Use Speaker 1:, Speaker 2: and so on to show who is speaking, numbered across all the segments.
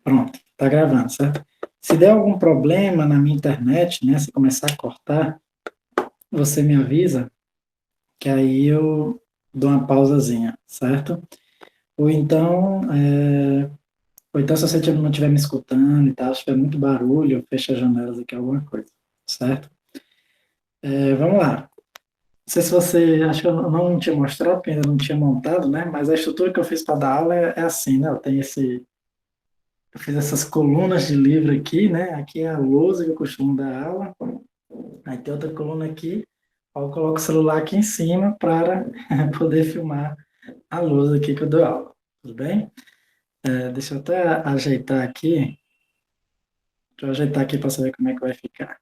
Speaker 1: Pronto, tá gravando, certo? Se der algum problema na minha internet, né, se começar a cortar, você me avisa, que aí eu dou uma pausazinha, certo? Ou então, se você não estiver me escutando e tal, se tiver muito barulho, fecha as janelas aqui, alguma coisa, certo? Vamos lá. Não sei se você, acho que eu não tinha mostrado, porque ainda não tinha montado, né? Mas a estrutura que eu fiz para dar aula é assim, né? Eu fiz essas colunas de livro aqui, né? Aqui é a lousa que eu costumo dar aula. Aí tem outra coluna aqui, aí eu coloco o celular aqui em cima para poder filmar a lousa aqui que eu dou aula. Tudo bem? Deixa eu até ajeitar aqui. Deixa eu ajeitar aqui para saber como é que vai ficar.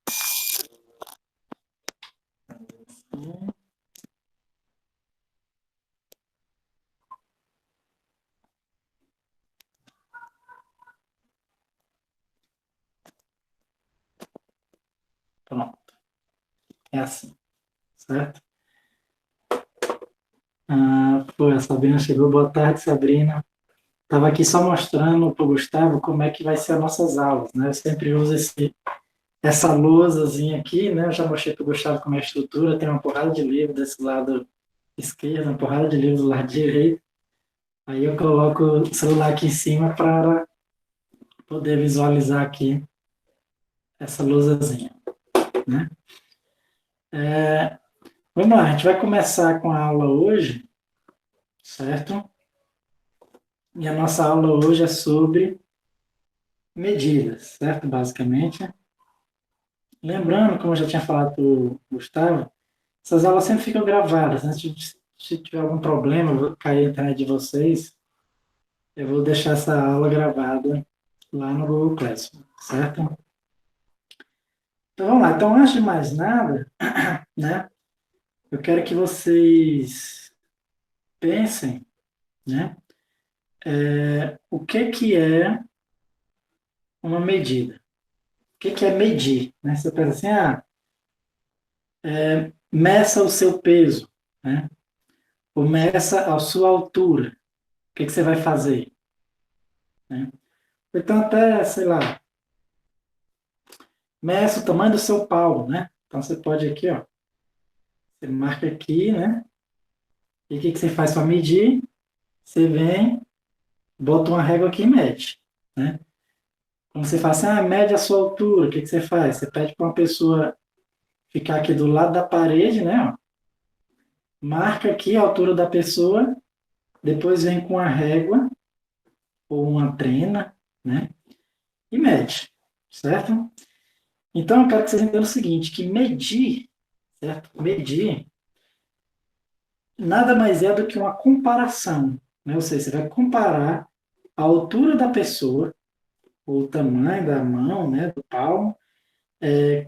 Speaker 1: Pronto. É assim, certo? Pô, a Sabrina chegou. Boa tarde, Sabrina. Estava aqui só mostrando para o Gustavo como é que vai ser as nossas aulas, né? Eu sempre uso essa lousazinha aqui, né? Eu já mostrei para o Gustavo como é a estrutura. Tem uma porrada de livro desse lado esquerdo, uma porrada de livro do lado direito. Aí eu coloco o celular aqui em cima para poder visualizar aqui essa lousazinha, né? Vamos lá, a gente vai começar com a aula hoje, certo? E a nossa aula hoje é sobre medidas, certo? Basicamente. Lembrando, como eu já tinha falado para o Gustavo, essas aulas sempre ficam gravadas, né? Se tiver algum problema, cair a internet de vocês, eu vou deixar essa aula gravada lá no Google Classroom, certo? Então vamos lá. Então, antes de mais nada, né? Eu quero que vocês pensem, né? O que é uma medida? O que é medir? Né? Você pensa assim, meça o seu peso, né? Ou meça a sua altura. O que você vai fazer? Né? Então, até, sei lá, meça o tamanho do seu pau, né? Então, você pode aqui, ó, você marca aqui, né? E o que você faz para medir? Você vem, bota uma régua aqui e mede, né? Quando você fala assim, mede a sua altura, o que você faz? Você pede para uma pessoa ficar aqui do lado da parede, né? Ó, marca aqui a altura da pessoa, depois vem com a régua ou uma trena, né? E mede, certo? Então, eu quero que vocês entendam o seguinte, que medir, certo? Medir nada mais é do que uma comparação, né? Ou seja, você vai comparar a altura da pessoa, ou o tamanho da mão, né, do palmo,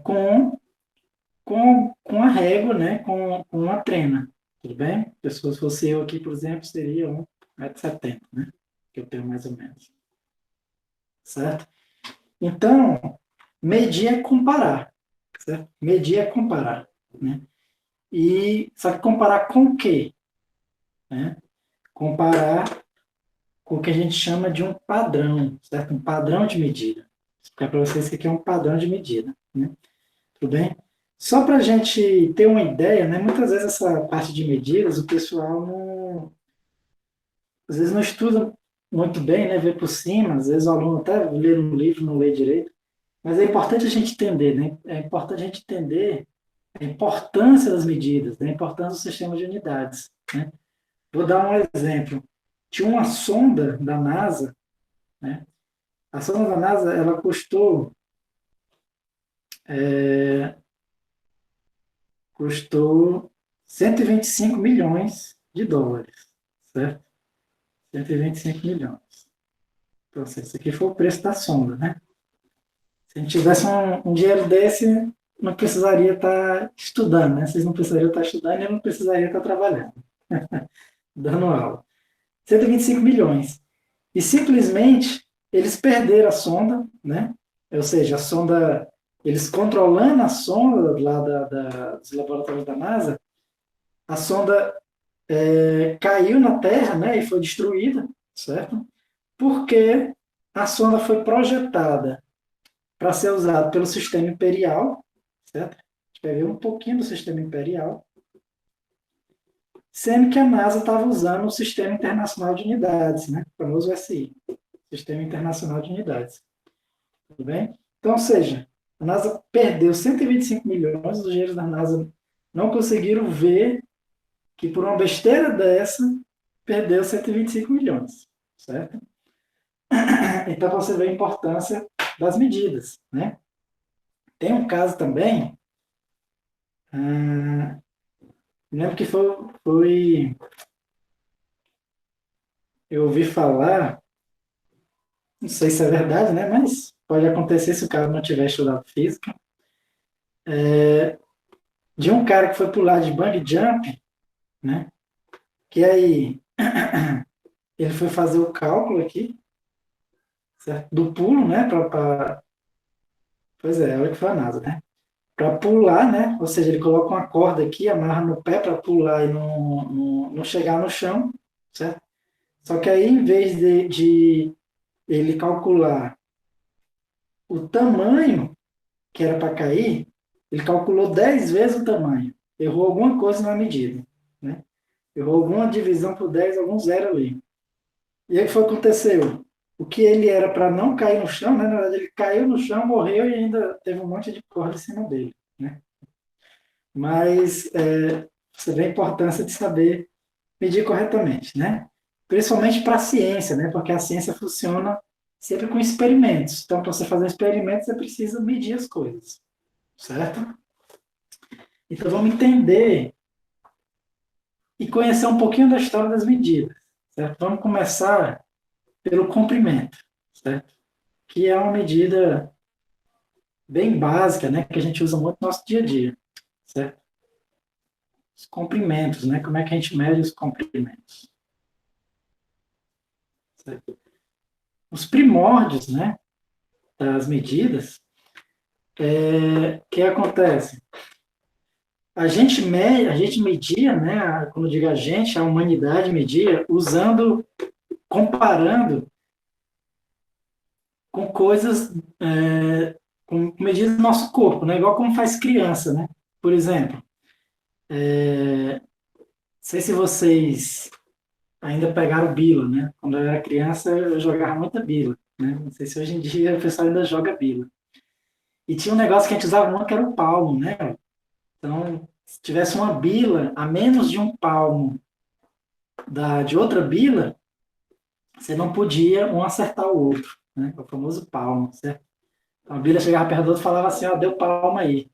Speaker 1: com, com a régua, né, com a trena, tudo bem? Se fosse eu aqui, por exemplo, seria 1,70 m, né, que eu tenho mais ou menos, certo? Então, medir é comparar, certo? Medir é comparar, né? Só que comparar com o quê? Né? Comparar com o que a gente chama de um padrão, certo? Um padrão de medida. Vou explicar para vocês o que é um padrão de medida, né? Tudo bem? Só para a gente ter uma ideia, né? Muitas vezes essa parte de medidas o pessoal não, às vezes não estuda muito bem, né? Vê por cima, às vezes o aluno até lê no livro, não lê direito. Mas é importante a gente entender, né? É importante a gente entender a importância das medidas, né? A importância do sistema de unidades, né? Vou dar um exemplo. Tinha uma sonda da NASA, né? A sonda da NASA, ela custou 125 milhões de dólares, certo? 125 milhões. Então, assim, esse aqui foi o preço da sonda, né? Se a gente tivesse um dinheiro desse, não precisaria estar estudando, né? Vocês não precisariam estar estudando e eu não precisaria estar trabalhando, dando aula. 125 milhões. E simplesmente eles perderam a sonda, né? Ou seja, a sonda, eles controlando a sonda lá dos laboratórios da NASA, a sonda caiu na Terra, né? E foi destruída, certo? Porque a sonda foi projetada para ser usada pelo sistema imperial, certo? A gente vai ver um pouquinho do sistema imperial, sendo que a NASA estava usando o Sistema Internacional de Unidades, né? O famoso SI, Sistema Internacional de Unidades. Tudo bem? Então, ou seja, a NASA perdeu 125 milhões, os engenheiros da NASA não conseguiram ver que por uma besteira dessa, perdeu 125 milhões, certo? Então, você vê a importância das medidas, né? Tem um caso também, lembro que eu ouvi falar, não sei se é verdade, né? Mas pode acontecer se o cara não tiver estudado física, de um cara que foi pular de bungee jump, né? Que aí ele foi fazer o cálculo aqui, certo? Do pulo, né? Pois é, olha que foi a NASA, né? Para pular, né? Ou seja, ele coloca uma corda aqui, amarra no pé para pular e não chegar no chão, certo? Só que aí, em vez de ele calcular o tamanho que era para cair, ele calculou 10 vezes o tamanho. Errou alguma coisa na medida, né? Errou alguma divisão por 10, algum zero ali. E aí o que foi que aconteceu? O que ele era para não cair no chão, né? Na verdade, ele caiu no chão, morreu e ainda teve um monte de corda em cima dele, né? Mas você vê a importância de saber medir corretamente, né? Principalmente para a ciência, né? Porque a ciência funciona sempre com experimentos. Então, para você fazer um experimento, você precisa medir as coisas, certo? Então, vamos entender e conhecer um pouquinho da história das medidas, certo? Vamos começar pelo comprimento, certo? Que é uma medida bem básica, né? Que a gente usa muito no nosso dia a dia, certo? Os comprimentos, né? Como é que a gente mede os comprimentos? Certo? Os primórdios, né? Das medidas, que acontece? A gente media, né? Quando eu digo a gente, a humanidade media usando, comparando com coisas, com medidas do nosso corpo, né? Igual como faz criança, né? Por exemplo, não sei se vocês ainda pegaram bila, né? Quando eu era criança, eu jogava muita bila, né? Não sei se hoje em dia o pessoal ainda joga bila. E tinha um negócio que a gente usava muito que era o palmo, né? Então, se tivesse uma bila a menos de um palmo de outra bila, você não podia um acertar o outro, né? O famoso palmo, certo? Então, a bila chegava perto do outro e falava assim, ó, deu palma aí.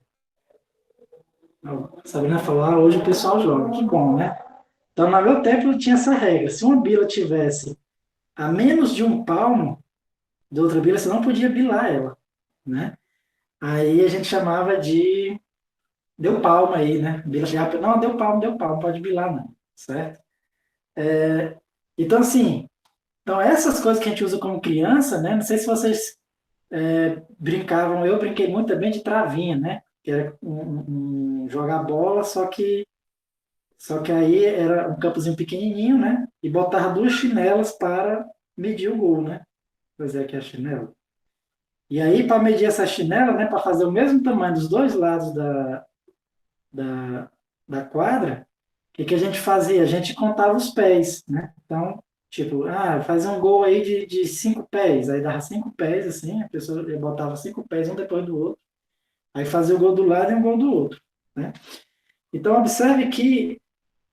Speaker 1: A Sabrina falou, hoje o pessoal joga. Que bom, né? Então, no meu tempo, tinha essa regra. Se uma bila tivesse a menos de um palmo de outra bila, você não podia bilar ela, né? Aí a gente chamava de deu palma aí, né? Bila chegava, não, deu palma, pode bilar não, certo? Então, assim, então essas coisas que a gente usa como criança, né? Não sei se vocês brincavam, eu brinquei muito também de travinha, né? Que era jogar bola, só que aí era um campozinho pequenininho, né? E botava duas chinelas para medir o gol, né? Pois é, que é a chinela. E aí, para medir essa chinela, né? Para fazer o mesmo tamanho dos dois lados da, da quadra, o que a gente fazia? A gente contava os pés, né? Então, tipo, faz um gol aí de 5 pés. Aí dava 5 pés, assim, a pessoa botava 5 pés um depois do outro. Aí fazia o gol do lado e um gol do outro, né? Então, observe que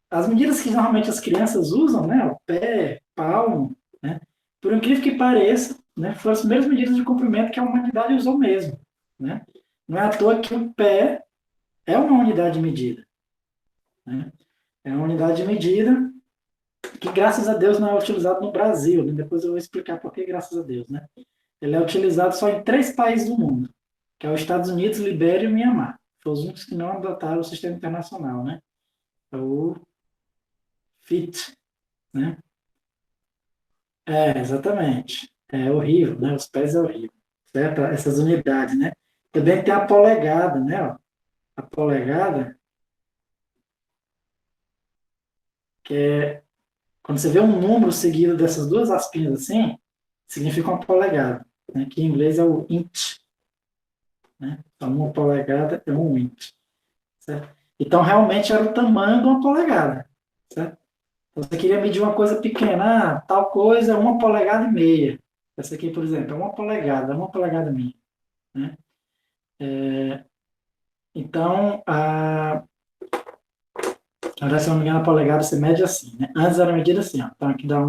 Speaker 1: as medidas que normalmente as crianças usam, né? O pé, palmo, né? Por incrível que pareça, né? Foram as mesmas medidas de comprimento que a humanidade usou mesmo, né? Não é à toa que o pé é uma unidade de medida, né? É uma unidade de medida que, graças a Deus, não é utilizado no Brasil, né? Depois eu vou explicar por que, graças a Deus, né? Ele é utilizado só em 3 países do mundo, que é os Estados Unidos, Libéria e Mianmar. Foram os únicos que não adotaram o sistema internacional, né? É o FIT, né? Exatamente. É horrível, né? Os pés é horrível, certo? Essas unidades, né? Também tem a polegada, né? Ó. A polegada, que é quando você vê um número seguido dessas duas aspinhas assim, significa uma polegada, né? Que em inglês é o inch, né? Então, uma polegada é um inch, certo? Então, realmente era o tamanho de uma polegada, certo? Então, você queria medir uma coisa pequena, tal coisa é 1,5 polegadas. Essa aqui, por exemplo, é 1 polegada e meia, né? Então, agora, se eu não me engano, a polegada você mede assim, né? Antes era medida assim, ó. Então, aqui dá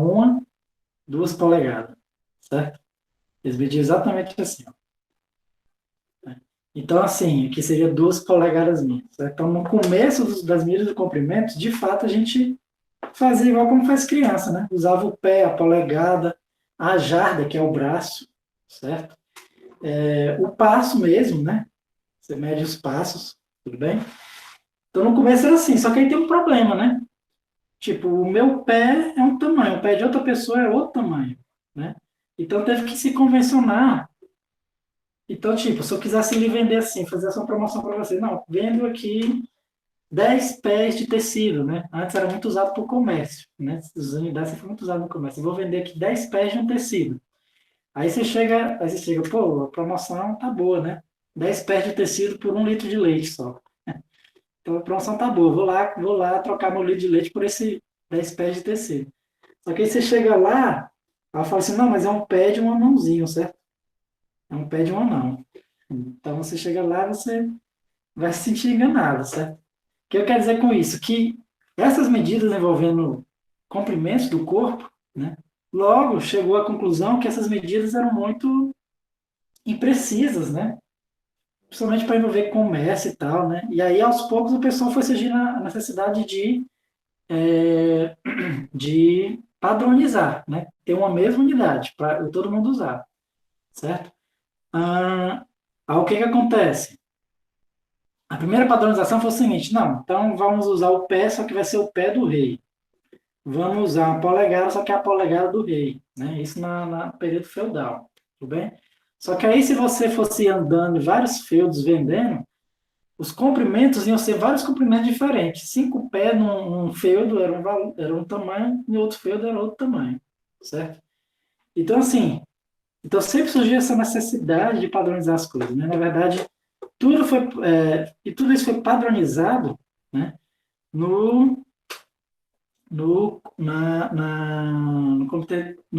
Speaker 1: 2 polegadas, certo? Eles mediam exatamente assim, ó. Então, assim, aqui seria 2 polegadas, certo? Então, no começo das medidas de comprimento, de fato, a gente fazia igual como faz criança, né? Usava o pé, a polegada, a jarda, que é o braço, certo? O passo mesmo, né? Você mede os passos, tudo bem? Então, no começo era assim, só que aí tem um problema, né? Tipo, o meu pé é um tamanho, o pé de outra pessoa é outro tamanho, né? Então, teve que se convencionar. Então, tipo, se eu quisesse lhe vender assim, fazer essa promoção para você, não, vendo aqui 10 pés de tecido, né? Antes era muito usado para o comércio, né? As unidades foram muito usadas no comércio. Eu vou vender aqui 10 pés de um tecido. Aí você chega, pô, a promoção tá boa, né? 10 pés de tecido por 1 litro de leite só. Então a promoção tá boa. Vou lá trocar meu litro de leite por esse 10 pés de tecido. Só que aí você chega lá, ela fala assim, não, mas é um pé de um anãozinho, certo? É um pé de um anão. Então você chega lá, você vai se sentir enganado, certo? O que eu quero dizer com isso? Que essas medidas envolvendo comprimentos do corpo, né, logo chegou à conclusão que essas medidas eram muito imprecisas, né? Principalmente para envolver comércio e tal, né? E aí, aos poucos, o pessoal foi surgindo a necessidade de padronizar, né? Ter uma mesma unidade para todo mundo usar, certo? Ah, o que que acontece? A primeira padronização foi o seguinte, não, então vamos usar o pé, só que vai ser o pé do rei. Vamos usar uma polegada, só que é a polegada do rei, né? Isso no período feudal, tudo bem? Só que aí, se você fosse andando em vários feudos vendendo, os comprimentos iam ser vários comprimentos diferentes. 5 pés num feudo era um tamanho, em outro feudo era outro tamanho, certo? Então, assim, então sempre surgiu essa necessidade de padronizar as coisas, né? Na verdade, tudo isso foi padronizado, né? No, no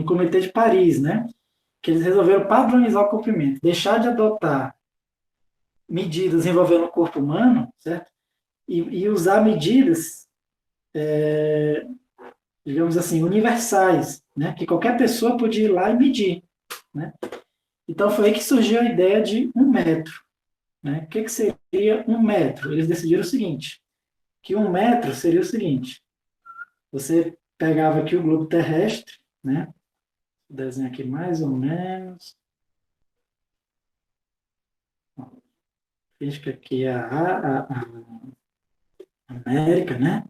Speaker 1: comitê de Paris, né? Que eles resolveram padronizar o comprimento, deixar de adotar medidas envolvendo o corpo humano, certo? E usar medidas, digamos assim, universais, né? Que qualquer pessoa podia ir lá e medir, né? Então foi aí que surgiu a ideia de 1 metro, né? O que seria 1 metro? Eles decidiram o seguinte, que 1 metro seria o seguinte, você pegava aqui o globo terrestre, né? Vou desenhar aqui mais ou menos, finge que aqui é a América, né?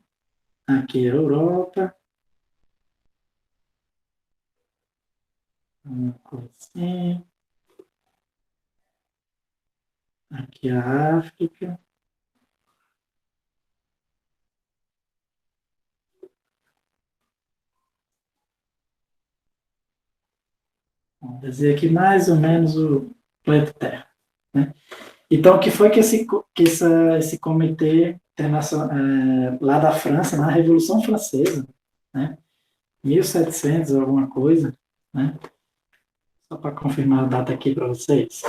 Speaker 1: Aqui é a Europa, uma coisa assim, aqui é a África, vamos dizer aqui mais ou menos o planeta Terra, né? Então, o que foi que esse comitê internacional, lá da França, na Revolução Francesa, né, 1700 alguma coisa, né, só para confirmar a data aqui para vocês,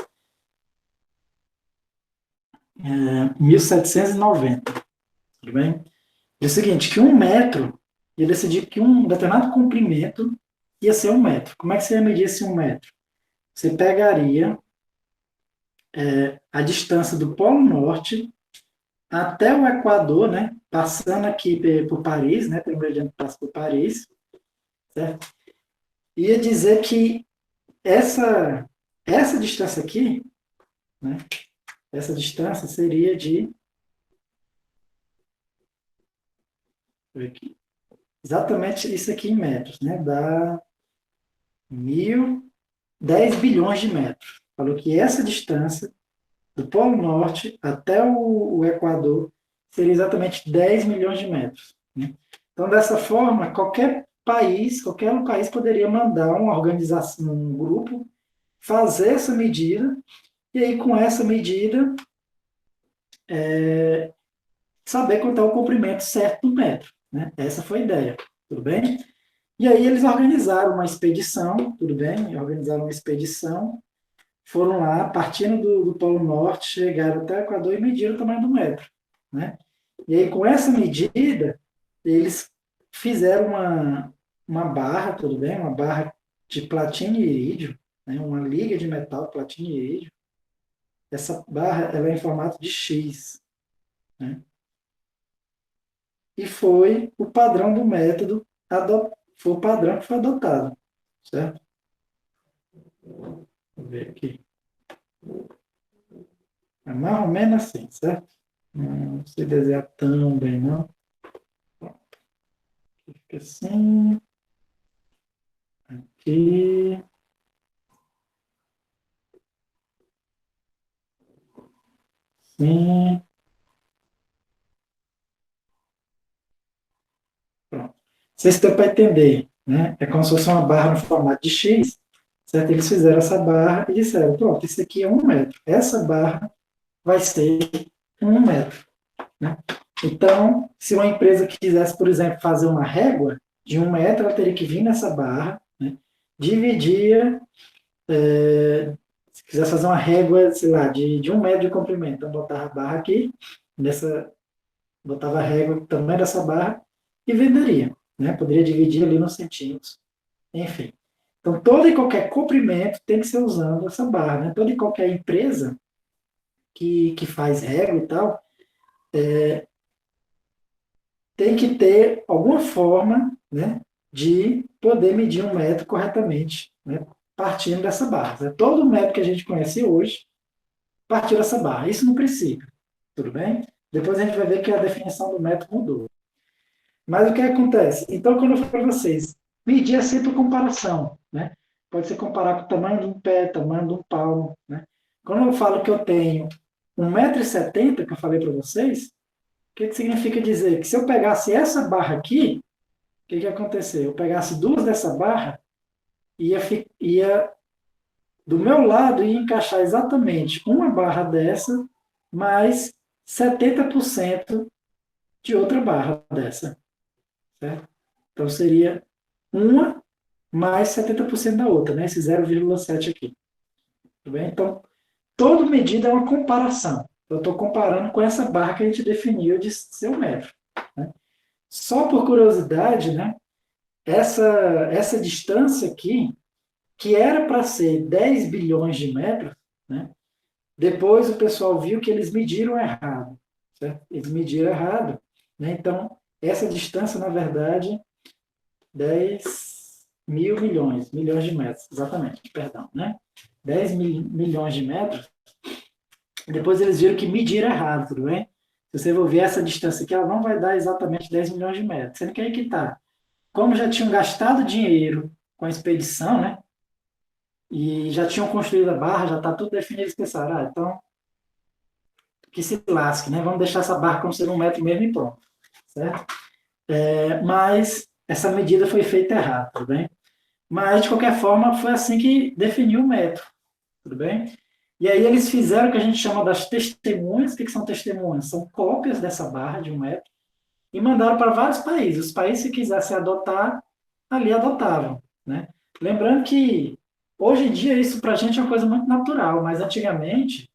Speaker 1: 1790, tudo bem? É o seguinte, que 1 metro, ia decidir que um determinado comprimento ia ser 1 metro. Como é que você ia medir esse 1 metro? Você pegaria a distância do Polo Norte até o Equador, né? Passando aqui por Paris, né? Pelo meridiano que passa por Paris, certo? Ia dizer que essa distância aqui, né? Essa distância seria de aqui, exatamente isso aqui em metros, né? Dá 10 bilhões de metros. Falou que essa distância do Polo Norte até o Equador seria exatamente 10 milhões de metros, né? Então, dessa forma, qualquer qualquer país poderia mandar uma organização, um grupo, fazer essa medida, e aí com essa medida saber quanto é o comprimento certo do metro. Né? Essa foi a ideia, tudo bem? E aí eles organizaram uma expedição, tudo bem? Organizaram uma expedição, foram lá, partindo do Polo Norte, chegaram até o Equador e mediram o tamanho do metro. Né? E aí, com essa medida, eles fizeram uma barra, tudo bem? Uma barra de platino e irídio, né? Uma liga de metal, platino e irídio. Essa barra ela é em formato de X. Né? E foi o padrão do método, foi o padrão que foi adotado. Certo? Vou ver aqui. É mais ou menos assim, certo? Não sei desenhar tão bem, não. Fica assim. Aqui. Sim. Pronto. Vocês estão para entender, né? É como se fosse uma barra no formato de X, certo? Eles fizeram essa barra e disseram, pronto, isso aqui é 1 metro. Essa barra vai ser 1 metro. Né? Então, se uma empresa quisesse, por exemplo, fazer uma régua de 1 metro, ela teria que vir nessa barra, né? Dividir, se quisesse fazer uma régua, sei lá, de 1 metro de comprimento, então botava a barra aqui, botava a régua também dessa barra e venderia. Né? Poderia dividir ali nos centímetros, enfim. Então, todo e qualquer comprimento tem que ser usando essa barra. Né? Toda e qualquer empresa que faz régua e tal, tem que ter alguma forma, né, de poder medir 1 metro corretamente, né, partindo dessa barra. Né? Todo metro que a gente conhece hoje partiu dessa barra. Isso no princípio, tudo bem? Depois a gente vai ver que a definição do metro mudou. Mas o que acontece? Então, quando eu falo para vocês, medir é sempre comparação, né? Pode ser comparar com o tamanho de um pé, tamanho de um palmo, né? Quando eu falo que eu tenho 1,70 m, que eu falei para vocês, o que significa dizer? Que se eu pegasse essa barra aqui, o que ia acontecer? Eu pegasse duas dessa barra, ia do meu lado ia encaixar exatamente uma barra dessa, mais 70% de outra barra dessa. Certo? Então seria uma mais 70% da outra, né? Esse 0,7 aqui. Tudo bem? Então, toda medida é uma comparação. Eu estou comparando com essa barra que a gente definiu de ser 1 metro. Né? Só por curiosidade, né? Essa distância aqui, que era para ser 10 bilhões de metros, né? Depois o pessoal viu que eles mediram errado. Certo? Eles mediram errado. Né? Então, essa distância, na verdade, 10 mil milhões de metros, exatamente, perdão, né? 10 milhões de metros. Depois eles viram que mediram errado, tudo bem? Se você for ver essa distância aqui, ela não vai dar exatamente 10 milhões de metros. Sendo que aí que está. Como já tinham gastado dinheiro com a expedição, né? E já tinham construído a barra, já está tudo definido, eles pensaram, então, que se lasque, né? Vamos deixar essa barra como sendo 1 metro mesmo e pronto, certo? Mas essa medida foi feita errada, tudo bem? Mas, de qualquer forma, foi assim que definiu o metro, tudo bem? E aí eles fizeram o que a gente chama das testemunhas. O que são testemunhas? São cópias dessa barra de 1 metro e mandaram para vários países. Os países que quisessem adotar, ali adotavam, né? Lembrando que, hoje em dia, isso para a gente é uma coisa muito natural, mas antigamente,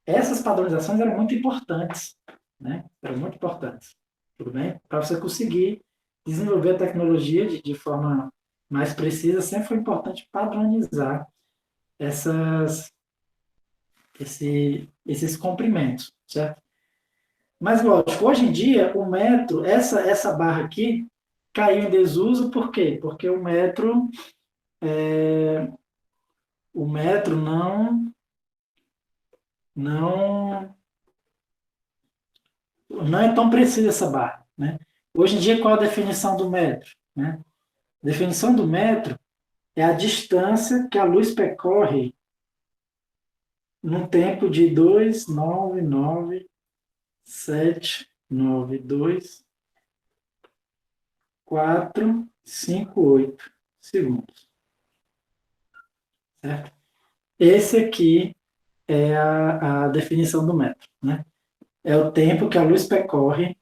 Speaker 1: essas padronizações eram muito importantes, né? Eram muito importantes, tudo bem? Para você conseguir desenvolver a tecnologia de forma mais precisa, sempre foi importante padronizar esses comprimentos, certo? Mas, lógico, hoje em dia, o metro, essa barra aqui, caiu em desuso, por quê? Porque o metro não, não é tão preciso essa barra, né? Hoje em dia, qual a definição do metro? Né? A definição do metro é a distância que a luz percorre num tempo de 2,99792 4 58 segundos. Certo? Esse aqui é a definição do metro, né? É o tempo que a luz percorre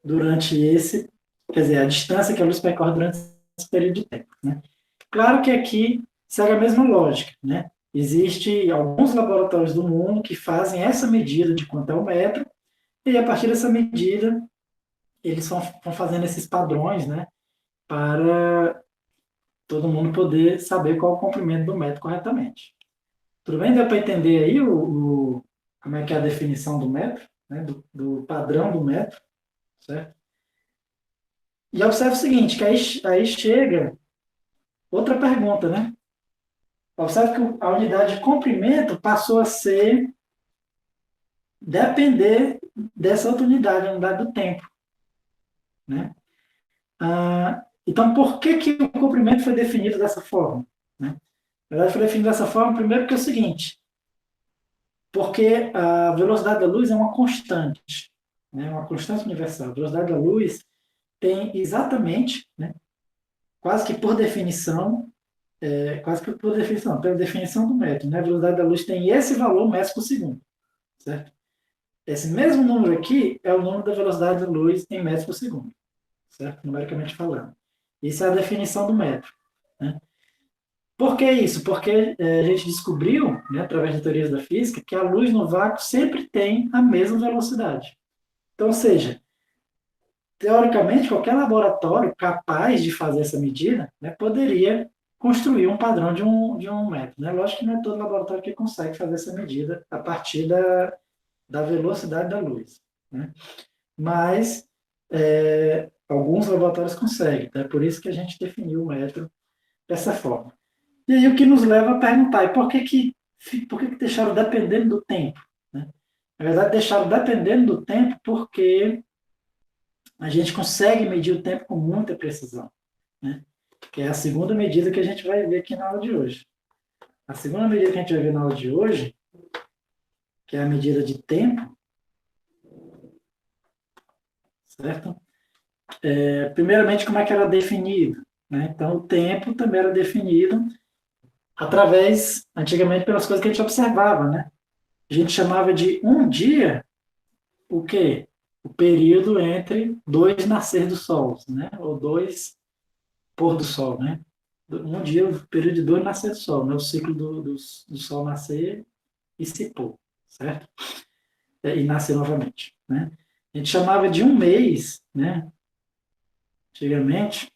Speaker 1: durante esse, quer dizer, a distância que a luz percorre durante esse período de tempo, né? Claro que aqui segue a mesma lógica, né? Existem alguns laboratórios do mundo que fazem essa medida de quanto é o metro, e a partir dessa medida, eles vão fazendo esses padrões, né? Para todo mundo poder saber qual é o comprimento do metro corretamente. Tudo bem? Deu para entender aí como é que é a definição do metro, né? Do padrão do metro, certo? E observe o seguinte, que aí chega outra pergunta, né? Observe que a unidade de comprimento passou a ser depender dessa outra unidade, a unidade do tempo, né? Então, por que o comprimento foi definido dessa forma, né? Na verdade, foi definido dessa forma, primeiro porque é o seguinte, porque a velocidade da luz é uma constante, né? Uma constante universal. A velocidade da luz tem exatamente, né? Quase que por definição, pela definição do método, né? A velocidade da luz tem esse valor metros por segundo, certo? Esse mesmo número aqui é o número da velocidade da luz em metros por segundo, certo? Numericamente falando. Isso é a definição do metro, né? Por que isso? Porque a gente descobriu, né, através de teorias da física, que a luz no vácuo sempre tem a mesma velocidade. Então, ou seja, teoricamente, qualquer laboratório capaz de fazer essa medida, né, poderia construir um padrão de um metro. Né? Lógico que não é todo laboratório que consegue fazer essa medida a partir da velocidade da luz. Né? Mas alguns laboratórios conseguem. Então é por isso que a gente definiu o metro dessa forma. E aí o que nos leva a perguntar, e por que deixaram dependendo do tempo? Né? Na verdade, deixaram dependendo do tempo porque a gente consegue medir o tempo com muita precisão, né? Que é a segunda medida que a gente vai ver aqui na aula de hoje. A segunda medida que a gente vai ver na aula de hoje, que é a medida de tempo, certo? Primeiramente, como é que era definido? Né? Então, o tempo também era definido antigamente, pelas coisas que a gente observava, né? A gente chamava de um dia, o quê? O período entre dois nascer do sol, né? Ou dois pôr do sol, né? Um dia, o período de dois nascer do sol, né? O ciclo do sol nascer e se pôr, certo? E nascer novamente, né? A gente chamava de um mês, né? Antigamente.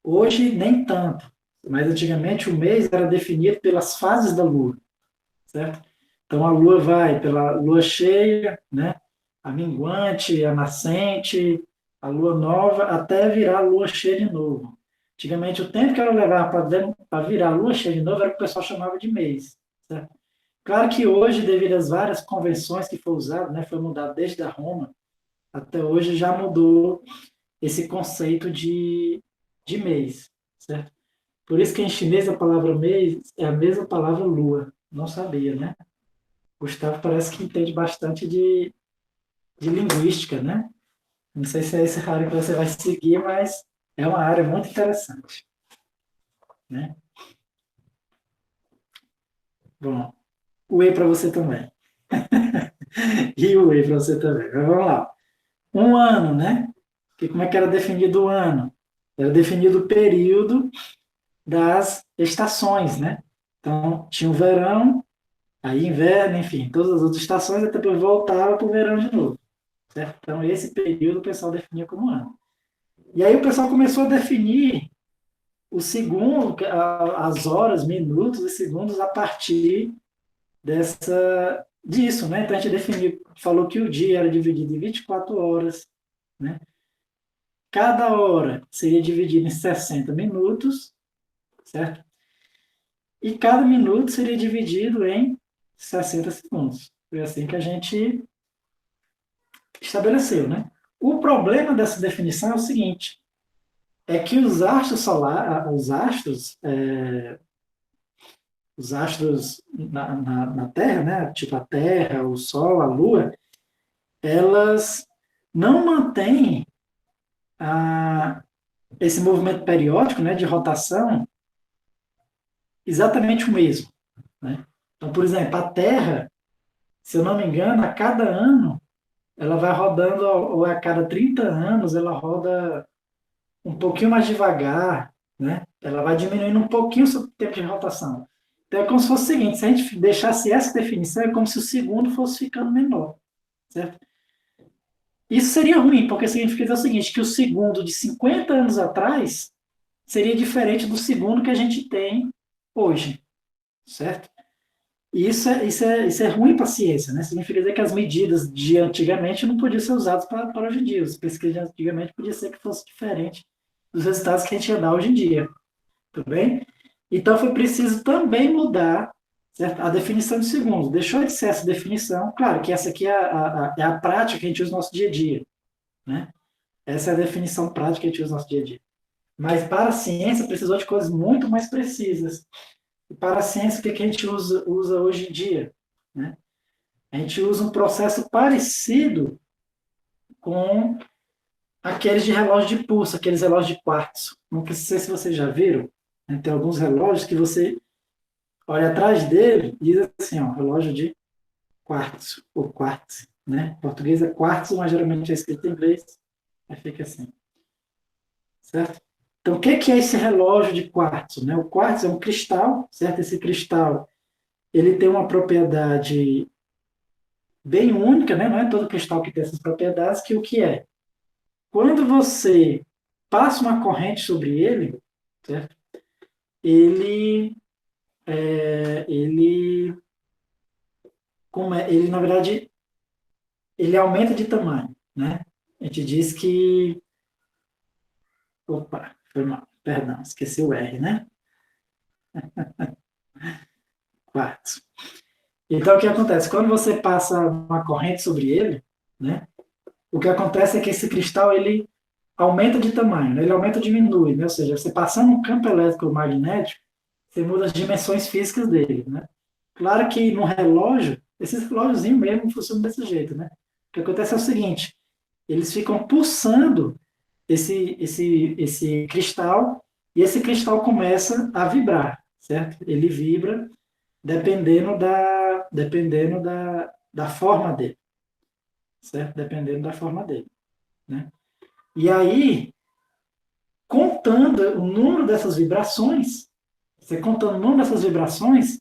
Speaker 1: Hoje, nem tanto. Mas antigamente, o mês era definido pelas fases da Lua, certo? Então, a Lua vai pela Lua cheia, né? A minguante, a nascente, a Lua nova, até virar a Lua cheia de novo. Antigamente, o tempo que ela levava para virar a Lua cheia de novo era o que o pessoal chamava de mês, certo? Claro que hoje, devido às várias convenções que foi usado, né, foi mudado desde a Roma até hoje, já mudou esse conceito de mês, certo? Por isso que em chinês a palavra mês é a mesma palavra lua. Não sabia, né? Gustavo parece que entende bastante de linguística, né? Não sei se é esse área que você vai seguir, mas é uma área muito interessante, né? Bom, o E para você também. E o E para você também. Mas vamos lá. Um ano, né? Como é que era definido o ano? Era definido o período das estações, né? Então, tinha o verão, aí inverno, enfim, todas as outras estações, e depois voltava para o verão de novo, certo? Então, esse período o pessoal definia como ano. E aí o pessoal começou a definir o segundo, as horas, minutos e segundos a partir disso, né? Então, a gente falou que o dia era dividido em 24 horas, né? Cada hora seria dividida em 60 minutos, certo? E cada minuto seria dividido em 60 segundos. Foi assim que a gente estabeleceu, né? O problema dessa definição é o seguinte, é que os astros na Terra, né? Tipo a Terra, o Sol, a Lua, elas não mantêm a, esse movimento periódico, né, de rotação, exatamente o mesmo, né? Então, por exemplo, a Terra, se eu não me engano, a cada ano, ela vai rodando, ou a cada 30 anos, ela roda um pouquinho mais devagar, né? Ela vai diminuindo um pouquinho o seu tempo de rotação. Então, é como se fosse o seguinte, se a gente deixasse essa definição, é como se o segundo fosse ficando menor, certo? Isso seria ruim, porque significa o seguinte, que o segundo de 50 anos atrás seria diferente do segundo que a gente tem hoje, certo? E isso é ruim para a ciência, né? Significa dizer que as medidas de antigamente não podiam ser usadas para hoje em dia. As pesquisas de antigamente podia ser que fosse diferente dos resultados que a gente ia dar hoje em dia, tudo bem? Então foi preciso também mudar, certo? A definição de segundo. Deixou de ser essa definição, claro que essa aqui é a prática que a gente usa no nosso dia a dia, né? Essa é a definição prática que a gente usa no nosso dia a dia. Mas para a ciência precisou de coisas muito mais precisas. E para a ciência, o que a gente usa hoje em dia? Né? A gente usa um processo parecido com aqueles de relógio de pulso, aqueles relógios de quartzo. Não sei se vocês já viram, né? Tem alguns relógios que você olha atrás dele e diz assim, ó, relógio de quartzo, ou quartzo, né? Em português é quartzo, mas geralmente é escrito em inglês, aí fica assim, certo? Então, o que é esse relógio de quartzo? Né? O quartzo é um cristal, certo? Esse cristal, ele tem uma propriedade bem única, né? Não é todo cristal que tem essas propriedades, que o que é? Quando você passa uma corrente sobre ele, certo? Ele, ele, ele, na verdade, ele aumenta de tamanho, né? A gente diz que, opa, foi mal, perdão, esqueci o R, né? Quartzo. Então, o que acontece? Quando você passa uma corrente sobre ele, né? O que acontece é que esse cristal, ele aumenta de tamanho, né? Ele aumenta ou diminui, né? Ou seja, você passando um campo elétrico magnético, você muda as dimensões físicas dele, né? Claro que no relógio, esses relógios mesmo funcionam desse jeito, né? O que acontece é o seguinte, eles ficam pulsando esse cristal e esse cristal começa a vibrar, certo? Ele vibra dependendo da forma dele, certo? Dependendo da forma dele, né? E aí, contando o número dessas vibrações, você contando o número dessas vibrações,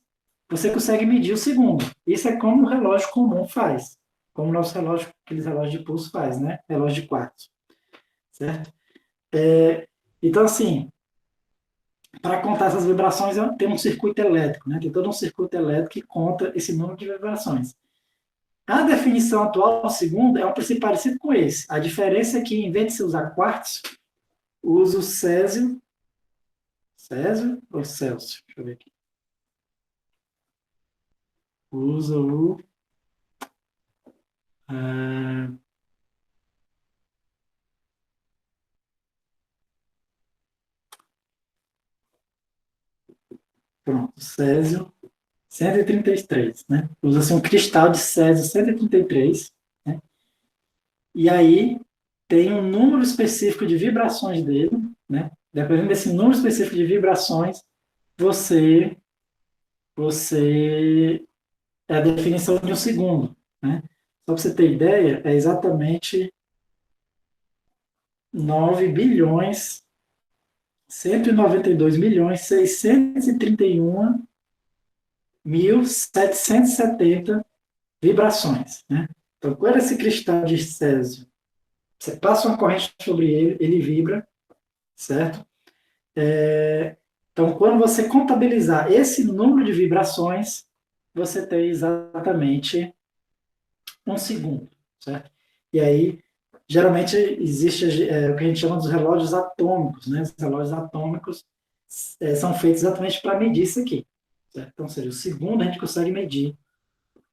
Speaker 1: você consegue medir o segundo. Isso é como o relógio comum faz. Como o nosso relógio, aqueles relógios de pulso faz, né? Relógio de quartzo, certo? Então, assim, para contar essas vibrações, tem um circuito elétrico, né? Tem todo um circuito elétrico que conta esse número de vibrações. A definição atual, o segundo, é um princípio parecido com esse. A diferença é que, em vez de se usar quartzo, usa o Césio. Césio ou Celsius? Deixa eu ver aqui. Usa o. Ah, pronto, Césio 133, né? Usa-se um cristal de Césio 133, né? E aí tem um número específico de vibrações dele, né? Dependendo desse número específico de vibrações, você, você é a definição de um segundo, né? Só para você ter ideia, é exatamente 9 bilhões 192.631.770 vibrações, né? Então, quando esse cristal de Césio, você passa uma corrente sobre ele, ele vibra, certo? Então, quando você contabilizar esse número de vibrações, você tem exatamente um segundo, certo? E aí, geralmente, existe o que a gente chama dos relógios atômicos, né? Os relógios atômicos são feitos exatamente para medir isso aqui, certo? Então, ou seja, o segundo a gente consegue medir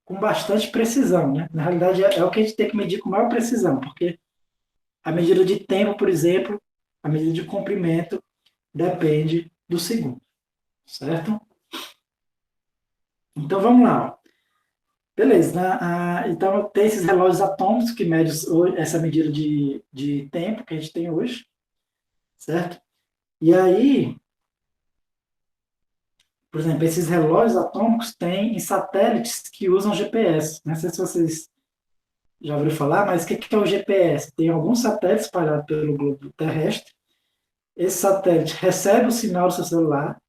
Speaker 1: com bastante precisão, né? Na realidade, é o que a gente tem que medir com maior precisão, porque a medida de tempo, por exemplo, a medida de comprimento depende do segundo, certo? Então, vamos lá. Beleza, né? Então tem esses relógios atômicos que medem essa medida de tempo que a gente tem hoje, certo? E aí, por exemplo, esses relógios atômicos têm em satélites que usam GPS. Não sei se vocês já ouviram falar, mas o que é o GPS? Tem alguns satélites espalhados pelo globo terrestre. Esse satélite recebe o sinal do seu celular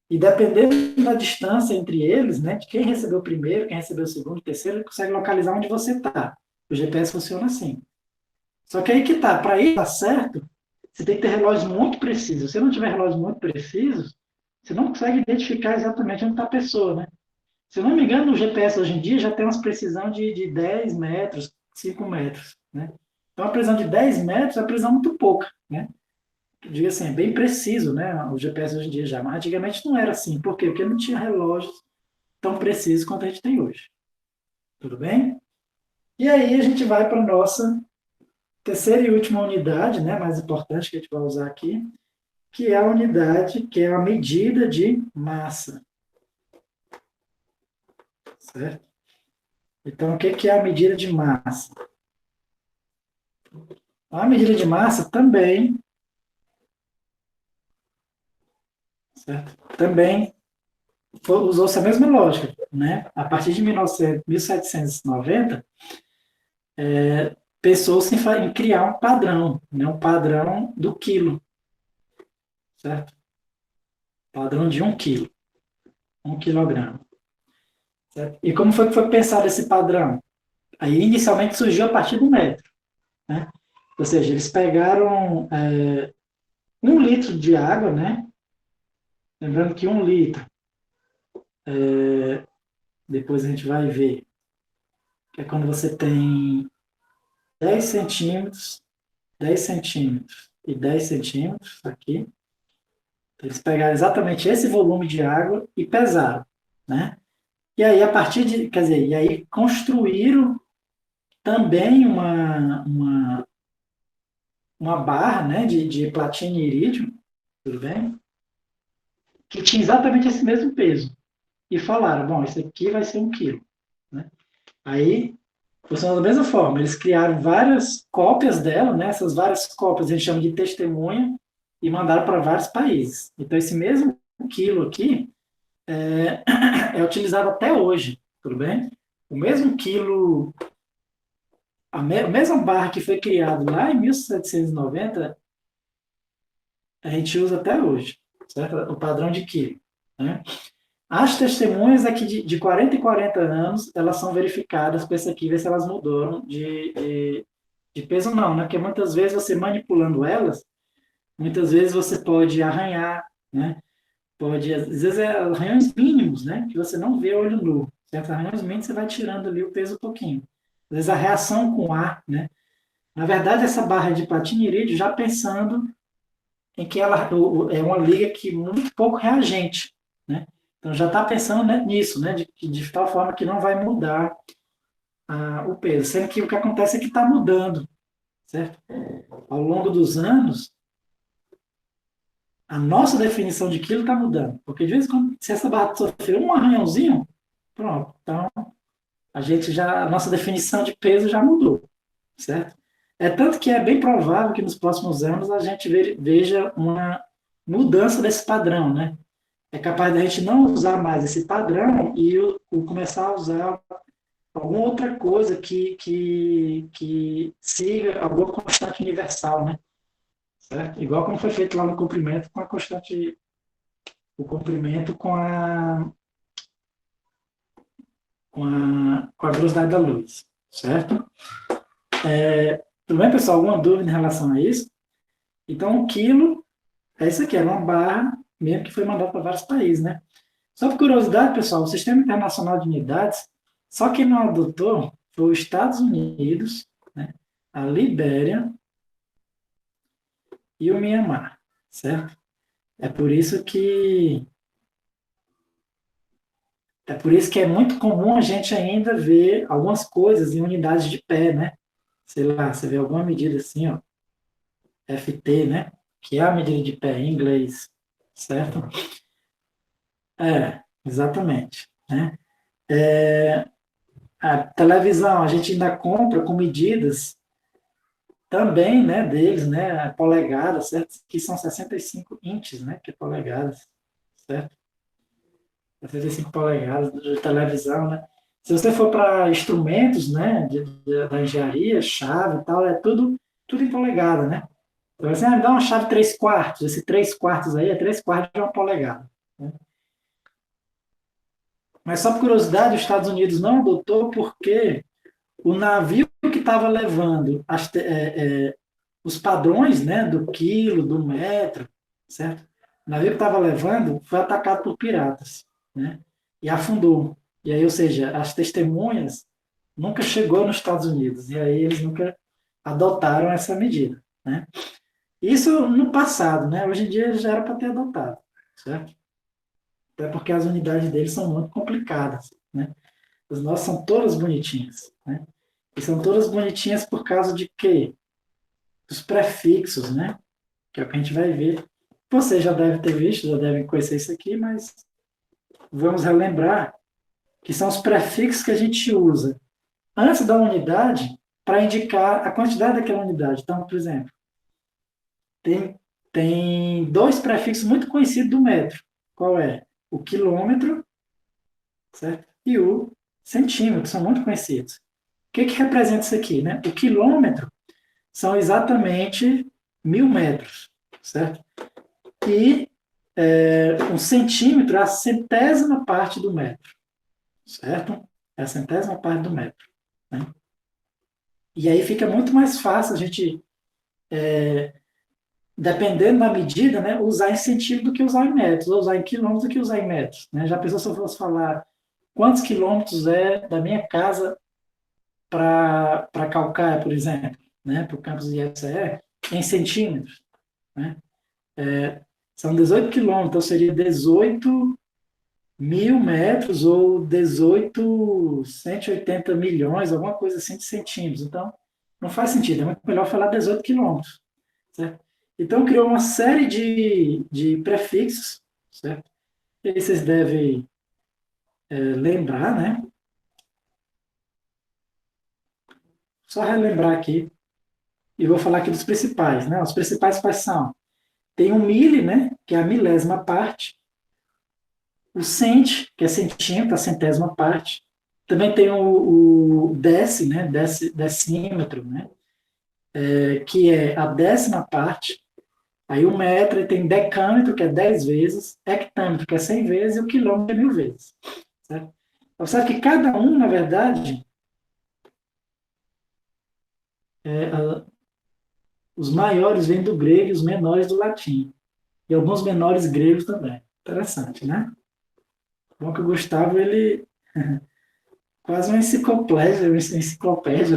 Speaker 1: e, dependendo da distância entre eles, né, de quem recebeu o primeiro, quem recebeu o segundo, o terceiro, ele consegue localizar onde você está. O GPS funciona assim. Só que aí que tá, para ir dar certo, você tem que ter relógios muito precisos. Se você não tiver relógios muito precisos, você não consegue identificar exatamente onde está a pessoa, né? Se eu não me engano, o GPS hoje em dia já tem uma precisão de 10 metros, 5 metros, né? Então, a precisão de 10 metros é uma precisão muito pouca, né? Diga assim, é bem preciso, né? O GPS hoje em dia já, mas antigamente não era assim. Por quê? Porque não tinha relógios tão precisos quanto a gente tem hoje. Tudo bem? E aí a gente vai para a nossa terceira e última unidade, né? Mais importante que a gente vai usar aqui, que é a unidade, que é a medida de massa, certo? Então, o que é a medida de massa? A medida de massa também, certo? Também usou-se a mesma lógica, né? A partir de 1790, pensou-se em criar um padrão, né? Um padrão do quilo, certo? Padrão de 1 quilo, 1 quilograma. Certo? E como foi que foi pensado esse padrão? Aí, inicialmente, surgiu a partir do metro, né? Ou seja, eles pegaram 1 litro de água, né? Lembrando que 1 litro, depois a gente vai ver, que é quando você tem 10 centímetros, 10 centímetros e 10 centímetros aqui. Eles pegaram exatamente esse volume de água e pesaram, né? E aí, a partir de, quer dizer, e aí construíram também uma barra, né, de platina e irídio, tudo bem? Que tinha exatamente esse mesmo peso. E falaram, bom, isso aqui vai ser 1 quilo, né? Aí, funcionou da mesma forma. Eles criaram várias cópias dela, né? Essas várias cópias a gente chama de testemunha e mandaram para vários países. Então, esse mesmo quilo aqui é utilizado até hoje, tudo bem? O mesmo quilo, a mesma barra que foi criada lá em 1790, a gente usa até hoje, certo? O padrão de quilo, né? As testemunhas aqui de 40 em 40 anos, elas são verificadas com esse aqui, ver se elas mudaram de peso não, né? Porque muitas vezes você manipulando elas, muitas vezes você pode arranhar, né? Pode, às vezes é arranhões mínimos, né? Que você não vê a olho nu. Certo? Arranhões mínimos você vai tirando ali o peso um pouquinho. Às vezes a reação com ar, né? Na verdade, essa barra de platinídeo, já pensando em que ela é uma liga que muito pouco reagente, né? Então já está pensando, né, nisso, né? De tal forma que não vai mudar o peso. Sendo que o que acontece é que está mudando, certo? Ao longo dos anos, a nossa definição de quilo está mudando. Porque de vez em quando, se essa barra sofrer um arranhãozinho, pronto. Então, a nossa definição de peso já mudou, certo? É tanto que é bem provável que nos próximos anos a gente veja uma mudança desse padrão, né? É capaz da gente não usar mais esse padrão e começar a usar alguma outra coisa que siga alguma constante universal, né? Certo? Igual como foi feito lá no comprimento com a constante, o comprimento com a velocidade da luz, certo? Tudo bem, pessoal? Alguma dúvida em relação a isso? Então, 1 quilo é isso aqui, era uma barra mesmo que foi mandada para vários países, né? Só por curiosidade, pessoal, o Sistema Internacional de Unidades, só quem não adotou foi os Estados Unidos, né, a Libéria e o Mianmar, certo? É por isso que é por isso que é muito comum a gente ainda ver algumas coisas em unidades de pé, né? Sei lá, você vê alguma medida assim, ó, FT, né? Que é a medida de pé em inglês, certo? Exatamente, né? A televisão a gente ainda compra com medidas também, né, deles, né, polegadas, certo? Que são 65 inches, né, que é polegadas, certo? 65 polegadas de televisão, né? Se você for para instrumentos, né, da engenharia, chave e tal, é tudo em polegada, né? Então, você me dá uma chave 3 quartos, esse 3 quartos aí é 3 quartos de uma polegada, né? Mas só por curiosidade, os Estados Unidos não adotou porque o navio que estava levando os padrões, né, do quilo, do metro, certo? O navio que estava levando foi atacado por piratas, né? E afundou. E aí, ou seja, as testemunhas nunca chegou nos Estados Unidos. E aí eles nunca adotaram essa medida, né? Isso no passado, né? Hoje em dia já era para ter adotado, certo? Até porque as unidades deles são muito complicadas, né? As nossas são todas bonitinhas, né? E são todas bonitinhas por causa de quê? Dos prefixos, né? Que é o que a gente vai ver. Você já deve ter visto, já deve conhecer isso aqui, mas vamos relembrar que são os prefixos que a gente usa antes da unidade para indicar a quantidade daquela unidade. Então, por exemplo, tem, tem dois prefixos muito conhecidos do metro. Qual é? O quilômetro, certo? E o centímetro, são muito conhecidos. O que representa isso aqui? Né? O quilômetro são exatamente 1.000 metros, certo? E um centímetro é a centésima parte do metro, certo? É a centésima parte do metro. Né? E aí fica muito mais fácil a gente, dependendo da medida, né, usar em centímetro do que usar em metros, ou usar em quilômetros do que usar em metros. Né? Já pensou se eu fosse falar quantos quilômetros é da minha casa para Calcaia, por exemplo, né, para o campus de IFCE, em centímetros? Né? São 18 quilômetros, então seria 18.000 metros ou 180 milhões, alguma coisa assim de centímetros. Então, não faz sentido, é muito melhor falar 18 quilômetros, certo? Então, criou uma série de prefixos, certo? E aí vocês devem lembrar, né? Só relembrar aqui, e vou falar aqui dos principais, né? Os principais quais são? Tem o mili, né? Que é a milésima parte. O cent, que é centímetro, a centésima parte. Também tem o deci, né? Decímetro, né? Que é a décima parte. Aí o metro tem decâmetro, que é 10 vezes, hectâmetro, que é 100 vezes, e o quilômetro é 1.000 vezes. Certo? Então, sabe que cada um, na verdade, é, os maiores vêm do grego e os menores do latim. E alguns menores gregos também. Interessante, né? Bom que o Gustavo, ele quase uma enciclopédia,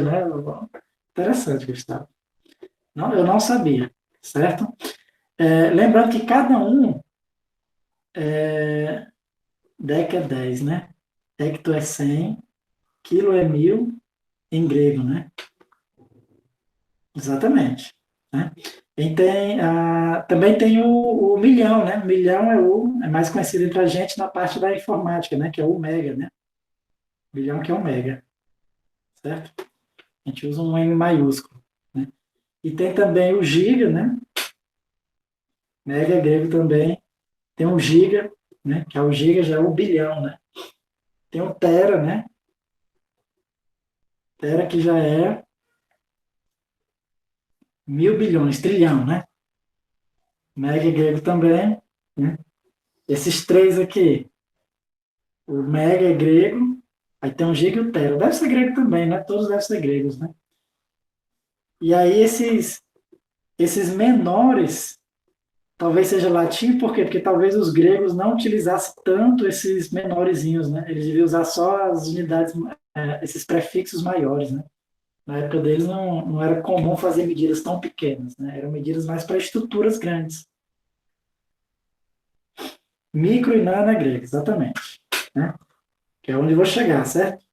Speaker 1: né? Interessante, Gustavo. Não, eu não sabia, certo? Lembrando que cada um, dec é 10, né? Hecto é 100, quilo é 1.000, em grego, né? Exatamente. Né? E também tem o milhão, né? O milhão é mais conhecido entre a gente na parte da informática, né? Que é o mega, né? Milhão que é o mega, certo? A gente usa um M maiúsculo, né? E tem também o giga, né? Mega é grego também. Tem o giga, né? Que é o giga, já é o bilhão, né? Tem o tera, né? Tera que já é 1.000 bilhões, trilhão, né? Mega é grego também, né? Esses três aqui, o mega é grego, aí tem o giga e o tera. Deve ser grego também, né? Todos devem ser gregos, né? E aí esses menores, talvez seja latim, por quê? Porque talvez os gregos não utilizassem tanto esses menorezinhos, né? Eles deviam usar só as unidades, esses prefixos maiores, né? Na época deles não era comum fazer medidas tão pequenas, né? Eram medidas mais para estruturas grandes. Micro e nano é grego, exatamente. Né? Que é onde eu vou chegar, certo?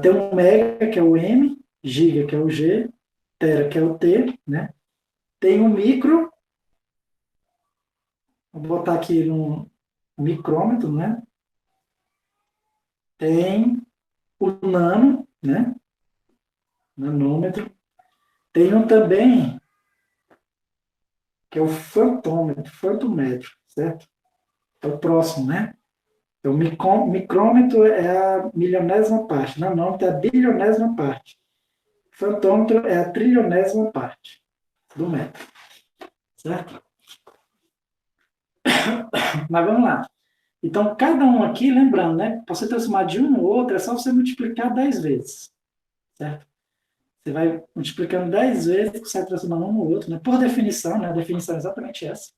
Speaker 1: Tem o mega, que é o M, giga, que é o G, tera, que é o T, né? Tem o micro, vou botar aqui no micrômetro, né? Tem o nano, né? Nanômetro. Tem um também, que é o fantometro, certo? É o próximo, né? O micrômetro é a milionésima parte, nanômetro é a bilionésima parte. Fantômetro é a trilionésima parte do metro, certo? Mas vamos lá. Então, cada um aqui, lembrando, né? Para você transformar de um no outro, é só você multiplicar 10 vezes, certo? Você vai multiplicando 10 vezes, você vai transformando um no outro, né? Por definição, né? A definição é exatamente essa,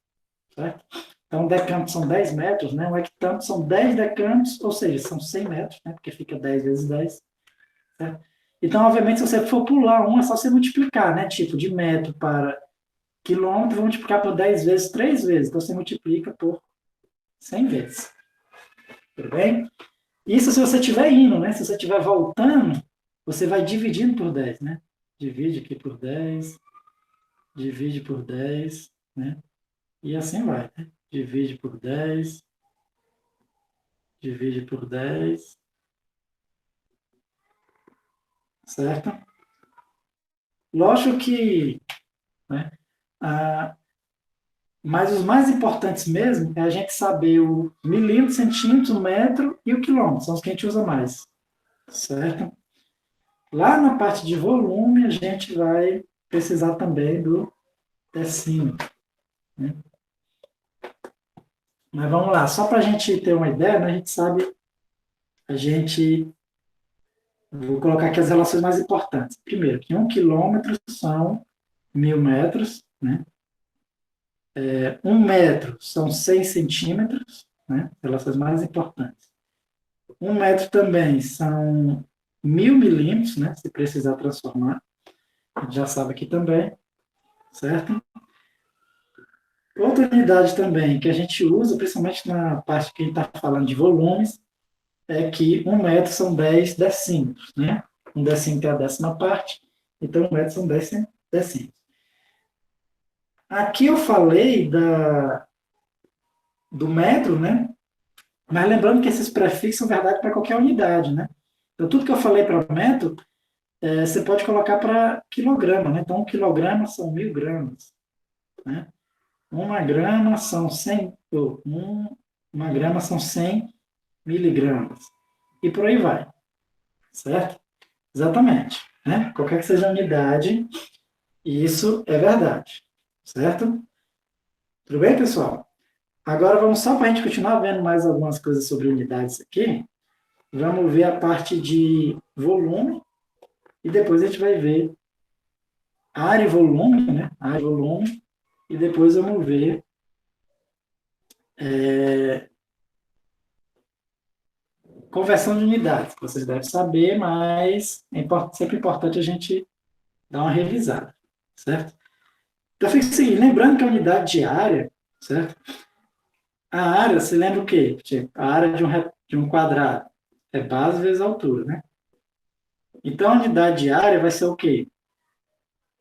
Speaker 1: certo? Então, um decâmetro são 10 metros, né? Um hectâmetro são 10 decâmetros, ou seja, são 100 metros, né? Porque fica 10 vezes 10, certo? Então, obviamente, se você for pular um, é só você multiplicar, né? Tipo, de metro para quilômetro, vou multiplicar por 10 vezes, 3 vezes. Então, você multiplica por 100 vezes. Tudo bem? Isso se você estiver indo, né? Se você estiver voltando, você vai dividindo por 10, né? Divide aqui por 10, divide por 10, né? E assim vai, né? Divide por 10, divide por 10, certo? Lógico que, né? Ah, mas os mais importantes mesmo é a gente saber o milímetro, centímetro, metro e o quilômetro, são os que a gente usa mais, certo? Lá na parte de volume, a gente vai precisar também do decímetro, né? Mas vamos lá, só para a gente ter uma ideia, né, a gente sabe, a gente, vou colocar aqui as relações mais importantes. Primeiro, que 1 quilômetro são 1.000 metros, né? 1 metro são 100 centímetros, né? Relações mais importantes. 1 metro também são 1.000 milímetros, né? Se precisar transformar, a gente já sabe aqui também, certo? Outra unidade também que a gente usa, principalmente na parte que a gente está falando de volumes, é que 1 metro são 10 decímetros, né? Um decímetro é a décima parte, então 1 metro são 10 decímetros. Aqui eu falei do metro, né? Mas lembrando que esses prefixos são verdade para qualquer unidade, né? Então, tudo que eu falei para metro, você pode colocar para quilograma, né? Então, 1 quilograma são 1.000 gramas, né? 1 grama são 100, uma grama são 100 miligramas. E por aí vai, certo? Exatamente, né? Qualquer que seja a unidade, isso é verdade, certo? Tudo bem, pessoal? Agora vamos só para a gente continuar vendo mais algumas coisas sobre unidades aqui. Vamos ver a parte de volume e depois a gente vai ver área e volume, né? Área e volume, e depois vamos ver conversão de unidades, que vocês devem saber, mas é sempre importante a gente dar uma revisada, certo? Então fica o seguinte, lembrando que a unidade de área, certo? A área, você lembra o quê? Tipo, a área de um quadrado é base vezes altura, né? Então a unidade de área vai ser o quê?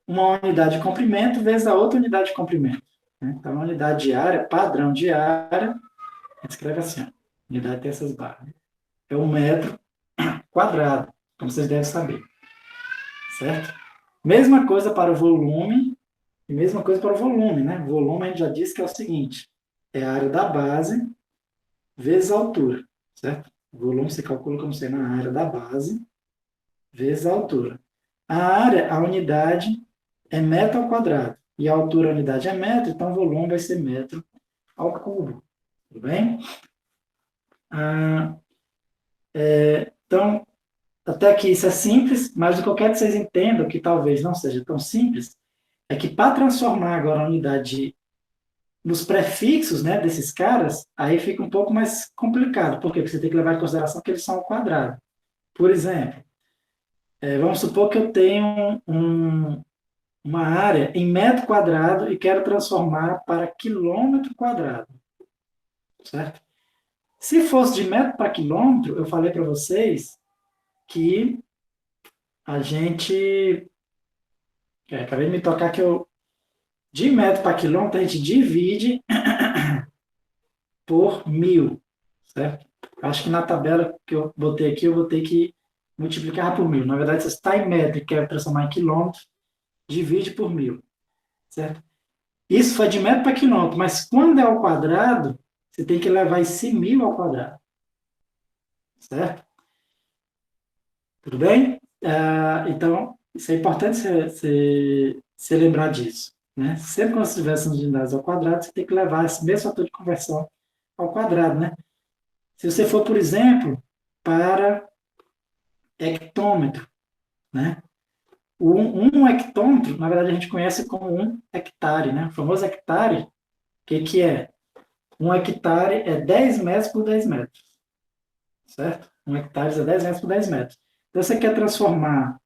Speaker 1: Uma unidade de comprimento vezes a outra unidade de comprimento, né? Então a unidade de área, padrão de área, a gente escreve assim, ó, unidade tem essas barras, né? É 1 metro quadrado, como vocês devem saber, certo? Mesma coisa para o volume e mesma coisa para o volume, né? Volume a gente já disse que é o seguinte, é a área da base vezes a altura, certo? O volume se calcula como sendo a área da base vezes a altura. A área, a unidade, é metro ao quadrado. E a altura, a unidade é metro, então o volume vai ser metro ao cubo. Tudo bem? Ah, então, até aqui isso é simples, mas o que eu quero que vocês entendam, que talvez não seja tão simples, é que para transformar agora a unidade nos prefixos, né, desses caras, aí fica um pouco mais complicado. Por quê? Porque você tem que levar em consideração que eles são ao quadrado. Por exemplo, vamos supor que eu tenho uma área em metro quadrado e quero transformar para quilômetro quadrado, certo? Se fosse de metro para quilômetro, eu falei para vocês que a gente. Acabei de me tocar que de metro para quilômetro a gente divide por 1.000, certo? Acho que na tabela que eu botei aqui, eu vou ter que multiplicar por 1.000. Na verdade, se está em metro e quer transformar em quilômetro, divide por 1.000, certo? Isso foi de metro para quilômetro, mas quando é ao quadrado, você tem que levar esse 1.000 ao quadrado, certo? Tudo bem? Então, isso é importante você lembrar disso, né? Sempre quando você tiver essas unidades ao quadrado, você tem que levar esse mesmo fator de conversão ao quadrado, né? Se você for, por exemplo, para hectômetro, né? Um hectômetro, na verdade, a gente conhece como 1 hectare, né? O famoso hectare, o que é? 1 hectare é 10 metros por 10 metros, certo? 1 hectare é 10 metros por 10 metros. Então, você quer transformar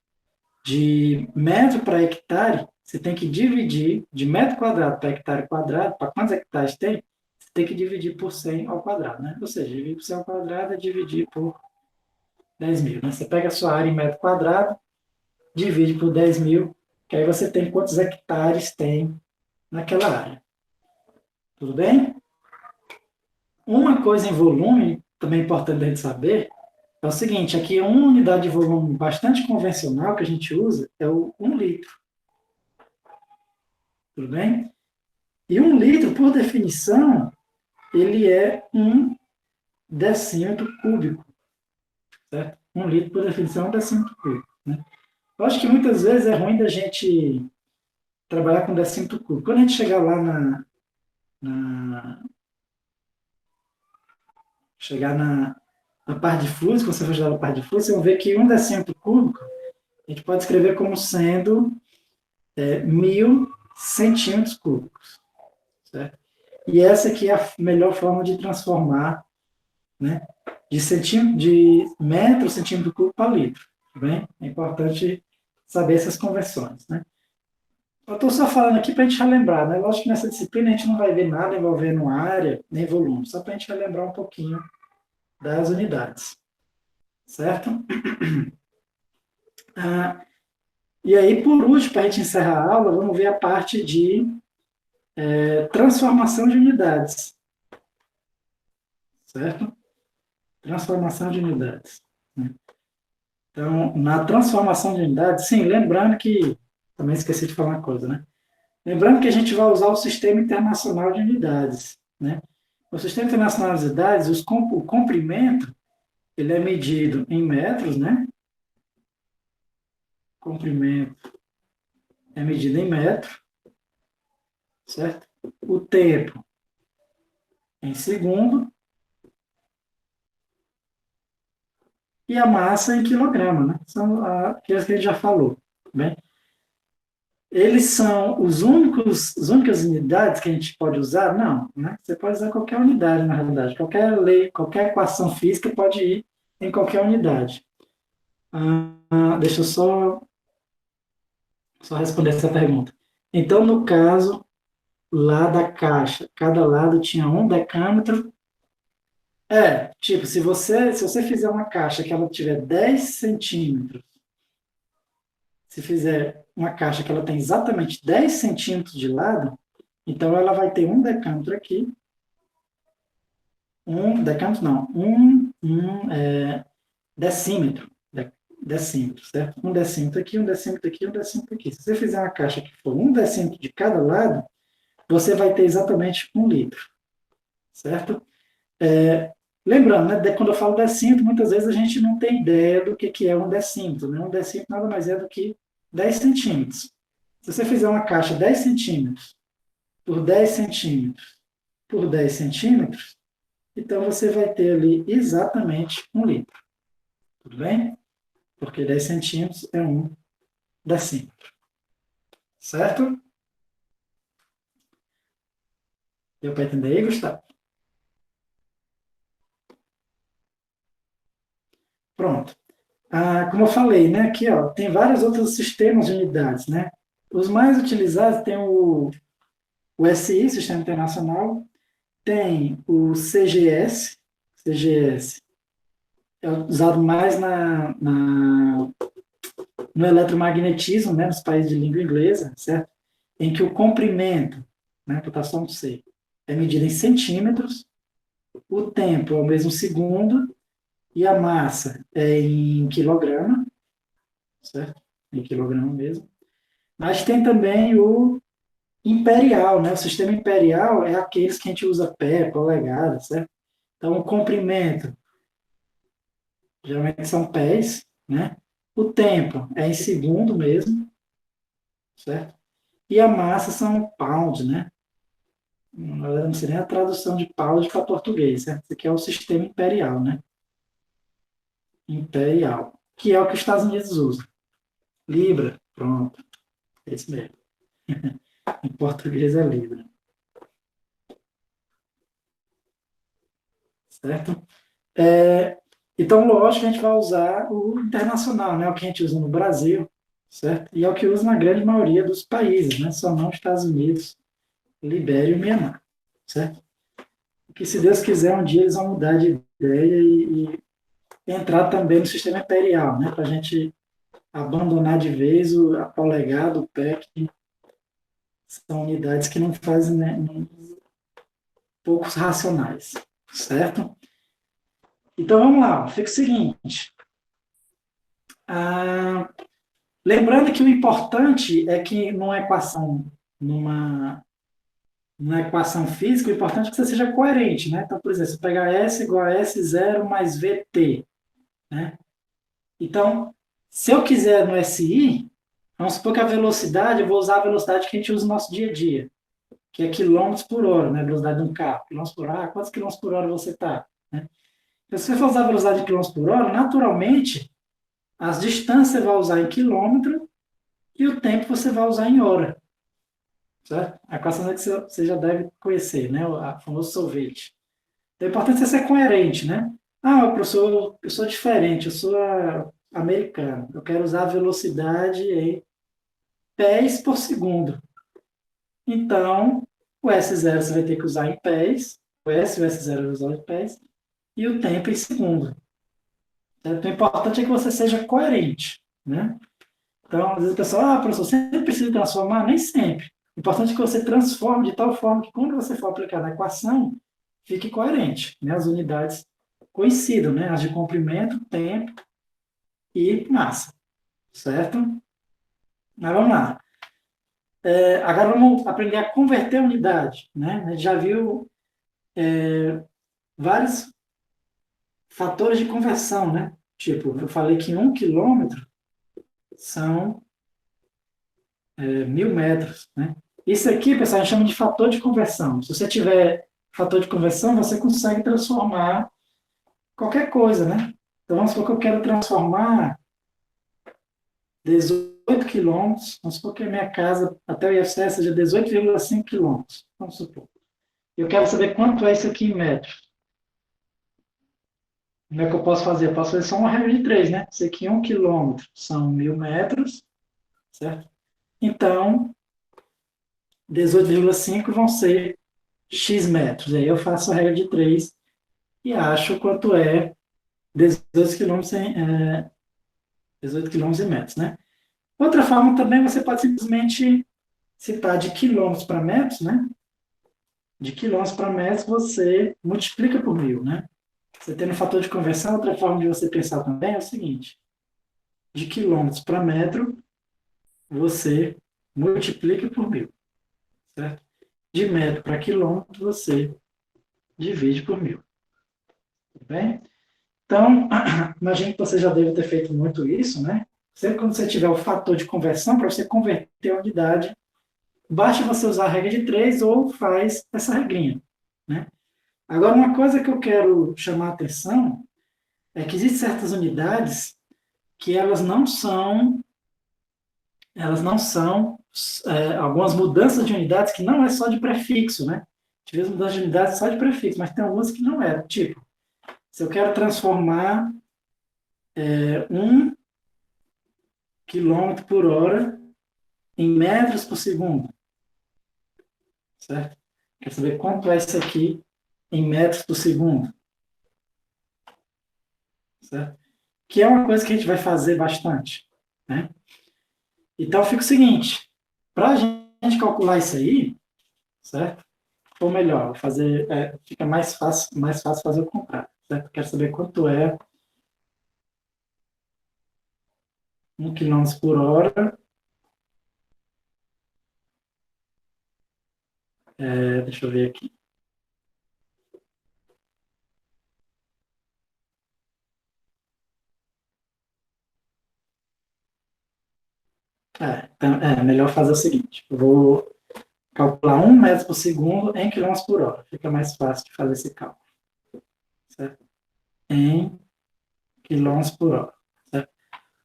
Speaker 1: de metro para hectare, você tem que dividir de metro quadrado para hectare quadrado, para quantos hectares tem, você tem que dividir por 100 ao quadrado, né? Ou seja, dividir por 100 ao quadrado é dividir por 10.000, né? Você pega a sua área em metro quadrado, divide por 10.000, que aí você tem quantos hectares tem naquela área. Tudo bem? Uma coisa em volume, também importante a gente saber, é o seguinte, aqui uma unidade de volume bastante convencional que a gente usa é o 1 litro. Tudo bem? E 1 litro, por definição, ele é 1 decímetro cúbico, certo? 1 litro, por definição, é 1 decímetro cúbico, né? Eu acho que muitas vezes é ruim da gente trabalhar com decímetro cúbico. Quando a gente chegar lá na, chegar na parte de fluxo, quando você for estudar a parte de fluxo, você vai ver que 1 decímetro cúbico a gente pode escrever como sendo 1.000 centímetros cúbicos, certo? E essa aqui é a melhor forma de transformar, né, de metro, centímetro cúbico para litro, tá bem? É importante saber essas conversões, né? Eu estou só falando aqui para a gente relembrar, né? Lógico que nessa disciplina a gente não vai ver nada envolvendo área nem volume, só para a gente relembrar um pouquinho das unidades, certo? E aí, por último, para a gente encerrar a aula, vamos ver a parte de transformação de unidades, certo? Transformação de unidades, né? Então, na transformação de unidades, sim, lembrando que, também esqueci de falar uma coisa, né? Lembrando que a gente vai usar o Sistema Internacional de Unidades, né? O Sistema Internacional de Unidades, o comprimento, ele é medido em metros, né? Comprimento é medido em metro, certo? O tempo em segundo e a massa em quilograma, né? São aqueles que a gente já falou, bem? Eles são as únicas unidades que a gente pode usar? Não, né? Você pode usar qualquer unidade, na realidade. Qualquer lei, qualquer equação física pode ir em qualquer unidade. Deixa eu só responder essa pergunta. Então, no caso lá da caixa, cada lado tinha 1 decâmetro. Tipo, se você fizer uma caixa que ela tiver 10 centímetros, se fizer uma caixa que ela tem exatamente 10 centímetros de lado, então ela vai ter 1 decâmetro aqui, 1 decâmetro não, decímetro, decímetro, certo? 1 decímetro aqui, 1 decímetro aqui, 1 decímetro aqui. Se você fizer uma caixa que for 1 decímetro de cada lado, você vai ter exatamente 1 litro, certo? Lembrando, né, quando eu falo decímetro, muitas vezes a gente não tem ideia do que é 1 decímetro, né? 1 decímetro nada mais é do que 10 centímetros. Se você fizer uma caixa 10 centímetros por 10 centímetros por 10 centímetros, então você vai ter ali exatamente 1 litro. Tudo bem? Porque 10 centímetros é 1 decímetro. Certo? Deu para entender aí, Gustavo? Pronto. Como eu falei, né, aqui ó, tem vários outros sistemas de unidades, né? Os mais utilizados tem o SI, Sistema Internacional, tem o CGS, CGS é usado mais no eletromagnetismo, né, nos países de língua inglesa, certo? Em que o comprimento, né, rotação C, é medido em centímetros, o tempo é o mesmo segundo e a massa é em quilograma, certo? Em quilograma mesmo. Mas tem também o imperial, né? O sistema imperial é aqueles que a gente usa pé, polegada, certo? Então, o comprimento, geralmente são pés, né? O tempo é em segundo mesmo, certo? E a massa são pounds, né? Eu não sei nem a tradução de pound para português, certo? Isso aqui é o sistema imperial, né? Imperial, que é o que os Estados Unidos usam. Libra, pronto, é isso mesmo. Em português é Libra, certo? É, então, lógico que a gente vai usar o internacional, né? O que a gente usa no Brasil, certo? E é o que usa na grande maioria dos países, né? Só não Estados Unidos, Libéria e Mianmar, certo? Que se Deus quiser, um dia eles vão mudar de ideia e entrar também no sistema imperial, né? Para a gente abandonar de vez a polegada, o pé, que são unidades que não fazem, né, poucos racionais, certo? Então vamos lá, fica o seguinte. Ah, lembrando que o importante é que numa equação física, o importante é que você seja coerente, né? Então, por exemplo, se pegar S igual a S0 mais VT, né? Então, se eu quiser no SI, vamos supor que a velocidade, eu vou usar a velocidade que a gente usa no nosso dia a dia, que é quilômetros por hora, né? A velocidade de um carro. Quilômetros por hora, quantos quilômetros por hora você está? Né? Então, se você for usar a velocidade de quilômetros por hora, naturalmente, as distâncias você vai usar em quilômetro e o tempo você vai usar em hora. Certo? A equação é que você já deve conhecer, né? O famoso sorvete. Então, é importante você ser coerente, né? Ah, professor, eu sou diferente, eu sou americano. Eu quero usar a velocidade em pés por segundo. Então, o S0 você vai ter que usar em pés, o S0 vai usar em pés, e o tempo em segundo. Certo? O importante é que você seja coerente, né? Então, às vezes o pessoal, professor, sempre precisa transformar? Nem sempre. O importante é que você transforme de tal forma que quando você for aplicar na equação, fique coerente, né? As unidades coincidam, né? As de comprimento, tempo e massa, certo? Mas vamos lá. Agora vamos aprender a converter a unidade, né? A gente já viu vários fatores de conversão, né? Tipo, eu falei que 1 quilômetro são 1.000 metros, né? Isso aqui, pessoal, a gente chama de fator de conversão. Se você tiver fator de conversão, você consegue transformar qualquer coisa, né? Então, vamos supor que eu quero transformar 18 quilômetros, vamos supor que a minha casa até o IFCE seja 18,5 quilômetros, vamos supor. Eu quero saber quanto é isso aqui em metros. Como é que eu posso fazer? Eu posso fazer só uma regra de três, né? Isso aqui 1 quilômetro são 1.000 metros, certo? Então, 18,5 vão ser X metros. Aí eu faço a regra de 3 e acho quanto é 18 quilômetros em, 18 quilômetros em metros, né? Outra forma também, você pode simplesmente citar de quilômetros para metros, né? De quilômetros para metros, você multiplica por 1.000, né? Você tendo fator de conversão, outra forma de você pensar também é o seguinte: de quilômetros para metro, você multiplica por 1.000, certo? De metro para quilômetro, você divide por 1.000, tudo bem? Então, imagine que você já deve ter feito muito isso, né? Sempre quando você tiver o fator de conversão, para você converter a unidade, basta você usar a regra de 3 ou faz essa regrinha, né? Agora, uma coisa que eu quero chamar a atenção é que existem certas unidades que elas não são algumas mudanças de unidades que não é só de prefixo, né? Tivemos mudanças de unidades só de prefixo, mas tem algumas que não é. Tipo, se eu quero transformar 1 quilômetro por hora em metros por segundo, certo? Quer saber quanto é isso aqui em metros por segundo, certo? Que é uma coisa que a gente vai fazer bastante, né? Então fica o seguinte, para a gente calcular isso aí, certo? Ou melhor, fica mais fácil fazer o contrário, certo? Quero saber quanto é 1 quilômetro por hora Deixa eu ver aqui. Então, melhor fazer o seguinte. Eu vou calcular 1 metro por segundo em quilômetros por hora. Fica mais fácil de fazer esse cálculo. Certo? Em quilômetros por hora. Certo?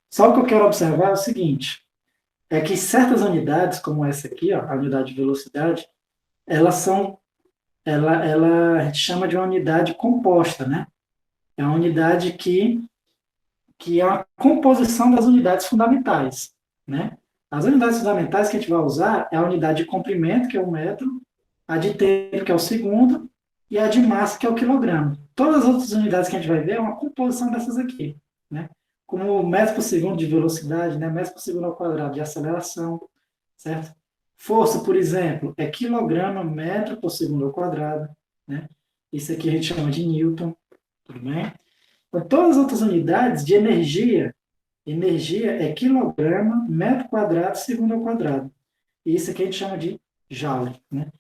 Speaker 1: Só o que eu quero observar é o seguinte. É que certas unidades, como essa aqui, ó, a unidade de velocidade, elas são, a gente chama de uma unidade composta, né? É uma unidade que é a composição das unidades fundamentais, né? As unidades fundamentais que a gente vai usar é a unidade de comprimento, que é o metro, a de tempo, que é o segundo, e a de massa, que é o quilograma. Todas as outras unidades que a gente vai ver é uma composição dessas aqui, né? Como metro por segundo de velocidade, né? Metro por segundo ao quadrado de aceleração, certo? Força, por exemplo, é quilograma metro por segundo ao quadrado, né? Isso aqui a gente chama de Newton, tudo bem? Então, todas as outras unidades de energia é quilograma metro quadrado segundo ao quadrado. E isso aqui a gente chama de Joule, né?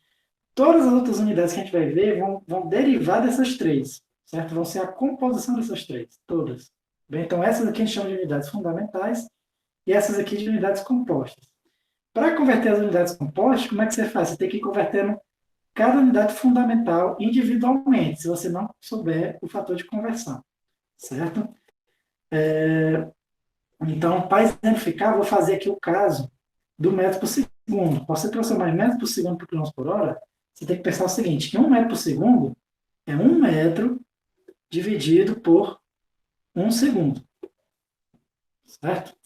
Speaker 1: Todas as outras unidades que a gente vai ver vão derivar dessas três, certo? Vão ser a composição dessas três, todas. Bem, então, essas aqui a gente chama de unidades fundamentais e essas aqui de unidades compostas. Para converter as unidades compostas, como é que você faz? Você tem que ir convertendo cada unidade fundamental individualmente, se você não souber o fator de conversão, certo? Então, para exemplificar, vou fazer aqui o caso do metro por segundo. Para você transformar em metro por segundo por quilômetro por hora, você tem que pensar o seguinte, que 1 metro por segundo é 1 metro dividido por 1 segundo, certo?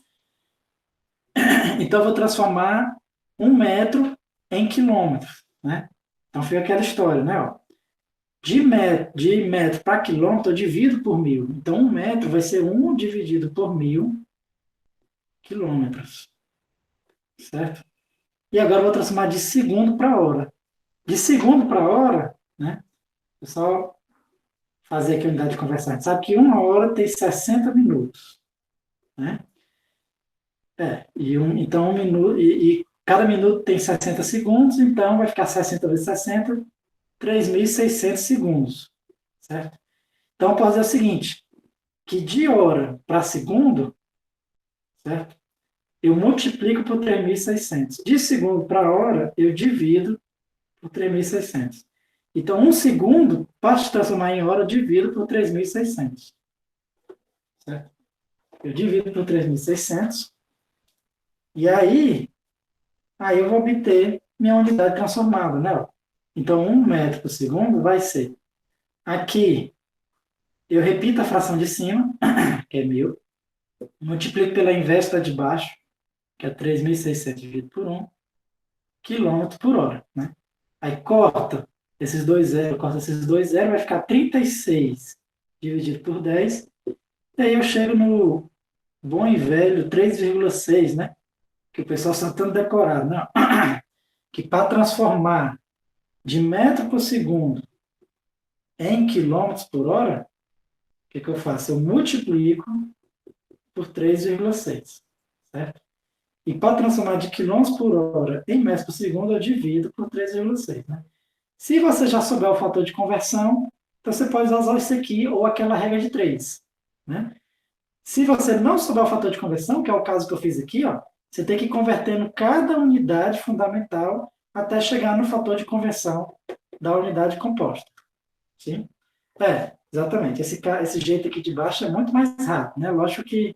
Speaker 1: Então, eu vou transformar 1 metro em quilômetros, né? Então, fica aquela história, né? Ó. De metro para quilômetro, eu divido por 1.000. Então, 1 metro vai ser 1 dividido por 1.000 quilômetros, certo? E agora eu vou transformar de segundo para hora. De segundo para hora, né? É só fazer aqui a unidade de conversão. A gente sabe que 1 hora tem 60 minutos, né? Então 1 minuto, e cada minuto tem 60 segundos, então vai ficar 60 vezes 60, 3.600 segundos, certo? Então, eu posso dizer o seguinte, que de hora para segundo, certo? Eu multiplico por 3.600. De segundo para hora, eu divido por 3.600. Então, 1 segundo, para se transformar em hora, eu divido por 3.600. Certo? Eu divido por 3.600. E aí eu vou obter minha unidade transformada, né? Então, 1 metro por segundo vai ser. Aqui, eu repito a fração de cima, que é 1.000. Multiplico pela inversa de baixo, que é 3.600 dividido por 1, quilômetro por hora, né? Aí corta esses dois zeros, vai ficar 36 dividido por 10. E aí eu chego no bom e velho 3,6, né? Que o pessoal está tentando decorar. Não. Que para transformar de metro por segundo em quilômetros por hora, o que eu faço? Eu multiplico por 3,6, certo? E para transformar de quilômetros por hora em metros por segundo, eu divido por 3,6, né? Se você já souber o fator de conversão, então você pode usar isso aqui ou aquela regra de 3, né? Se você não souber o fator de conversão, que é o caso que eu fiz aqui, ó, você tem que ir convertendo cada unidade fundamental até chegar no fator de conversão da unidade composta. Sim? Exatamente. Esse jeito aqui de baixo é muito mais rápido, né? Lógico que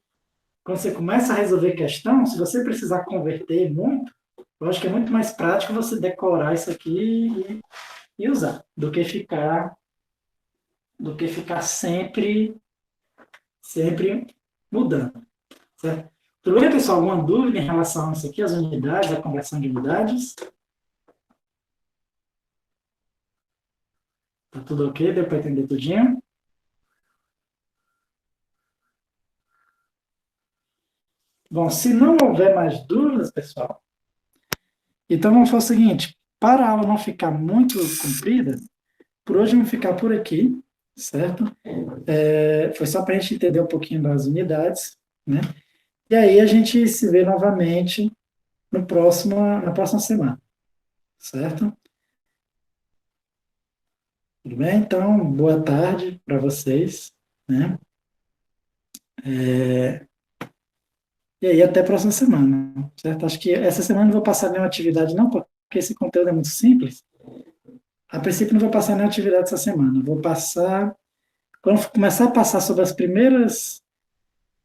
Speaker 1: quando você começa a resolver questão, se você precisar converter muito, lógico que é muito mais prático você decorar isso aqui e usar, do que ficar sempre mudando. Certo? Tudo bem, pessoal? Alguma dúvida em relação a isso aqui, as unidades, a conversão de unidades? Tá tudo ok? Deu para entender tudinho? Bom, se não houver mais dúvidas, pessoal, então vamos fazer o seguinte, para a aula não ficar muito comprida, por hoje vamos ficar por aqui, certo? Foi só para a gente entender um pouquinho das unidades, né? E aí a gente se vê novamente na próxima semana, certo? Tudo bem? Então, boa tarde para vocês, né? É, e aí, até a próxima semana, certo? Acho que essa semana eu não vou passar nenhuma atividade, não, porque esse conteúdo é muito simples. A princípio, não vou passar nenhuma atividade essa semana. Vou passar. Quando começar a passar sobre as primeiras.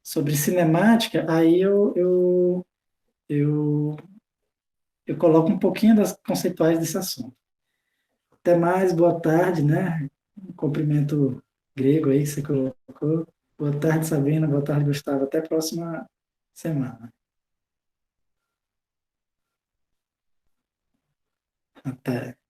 Speaker 1: Sobre cinemática, aí eu, eu coloco um pouquinho das conceituais desse assunto. Até mais, boa tarde, né? Um cumprimento grego aí que você colocou. Boa tarde, Sabina. Boa tarde, Gustavo. Até a próxima semana. Até.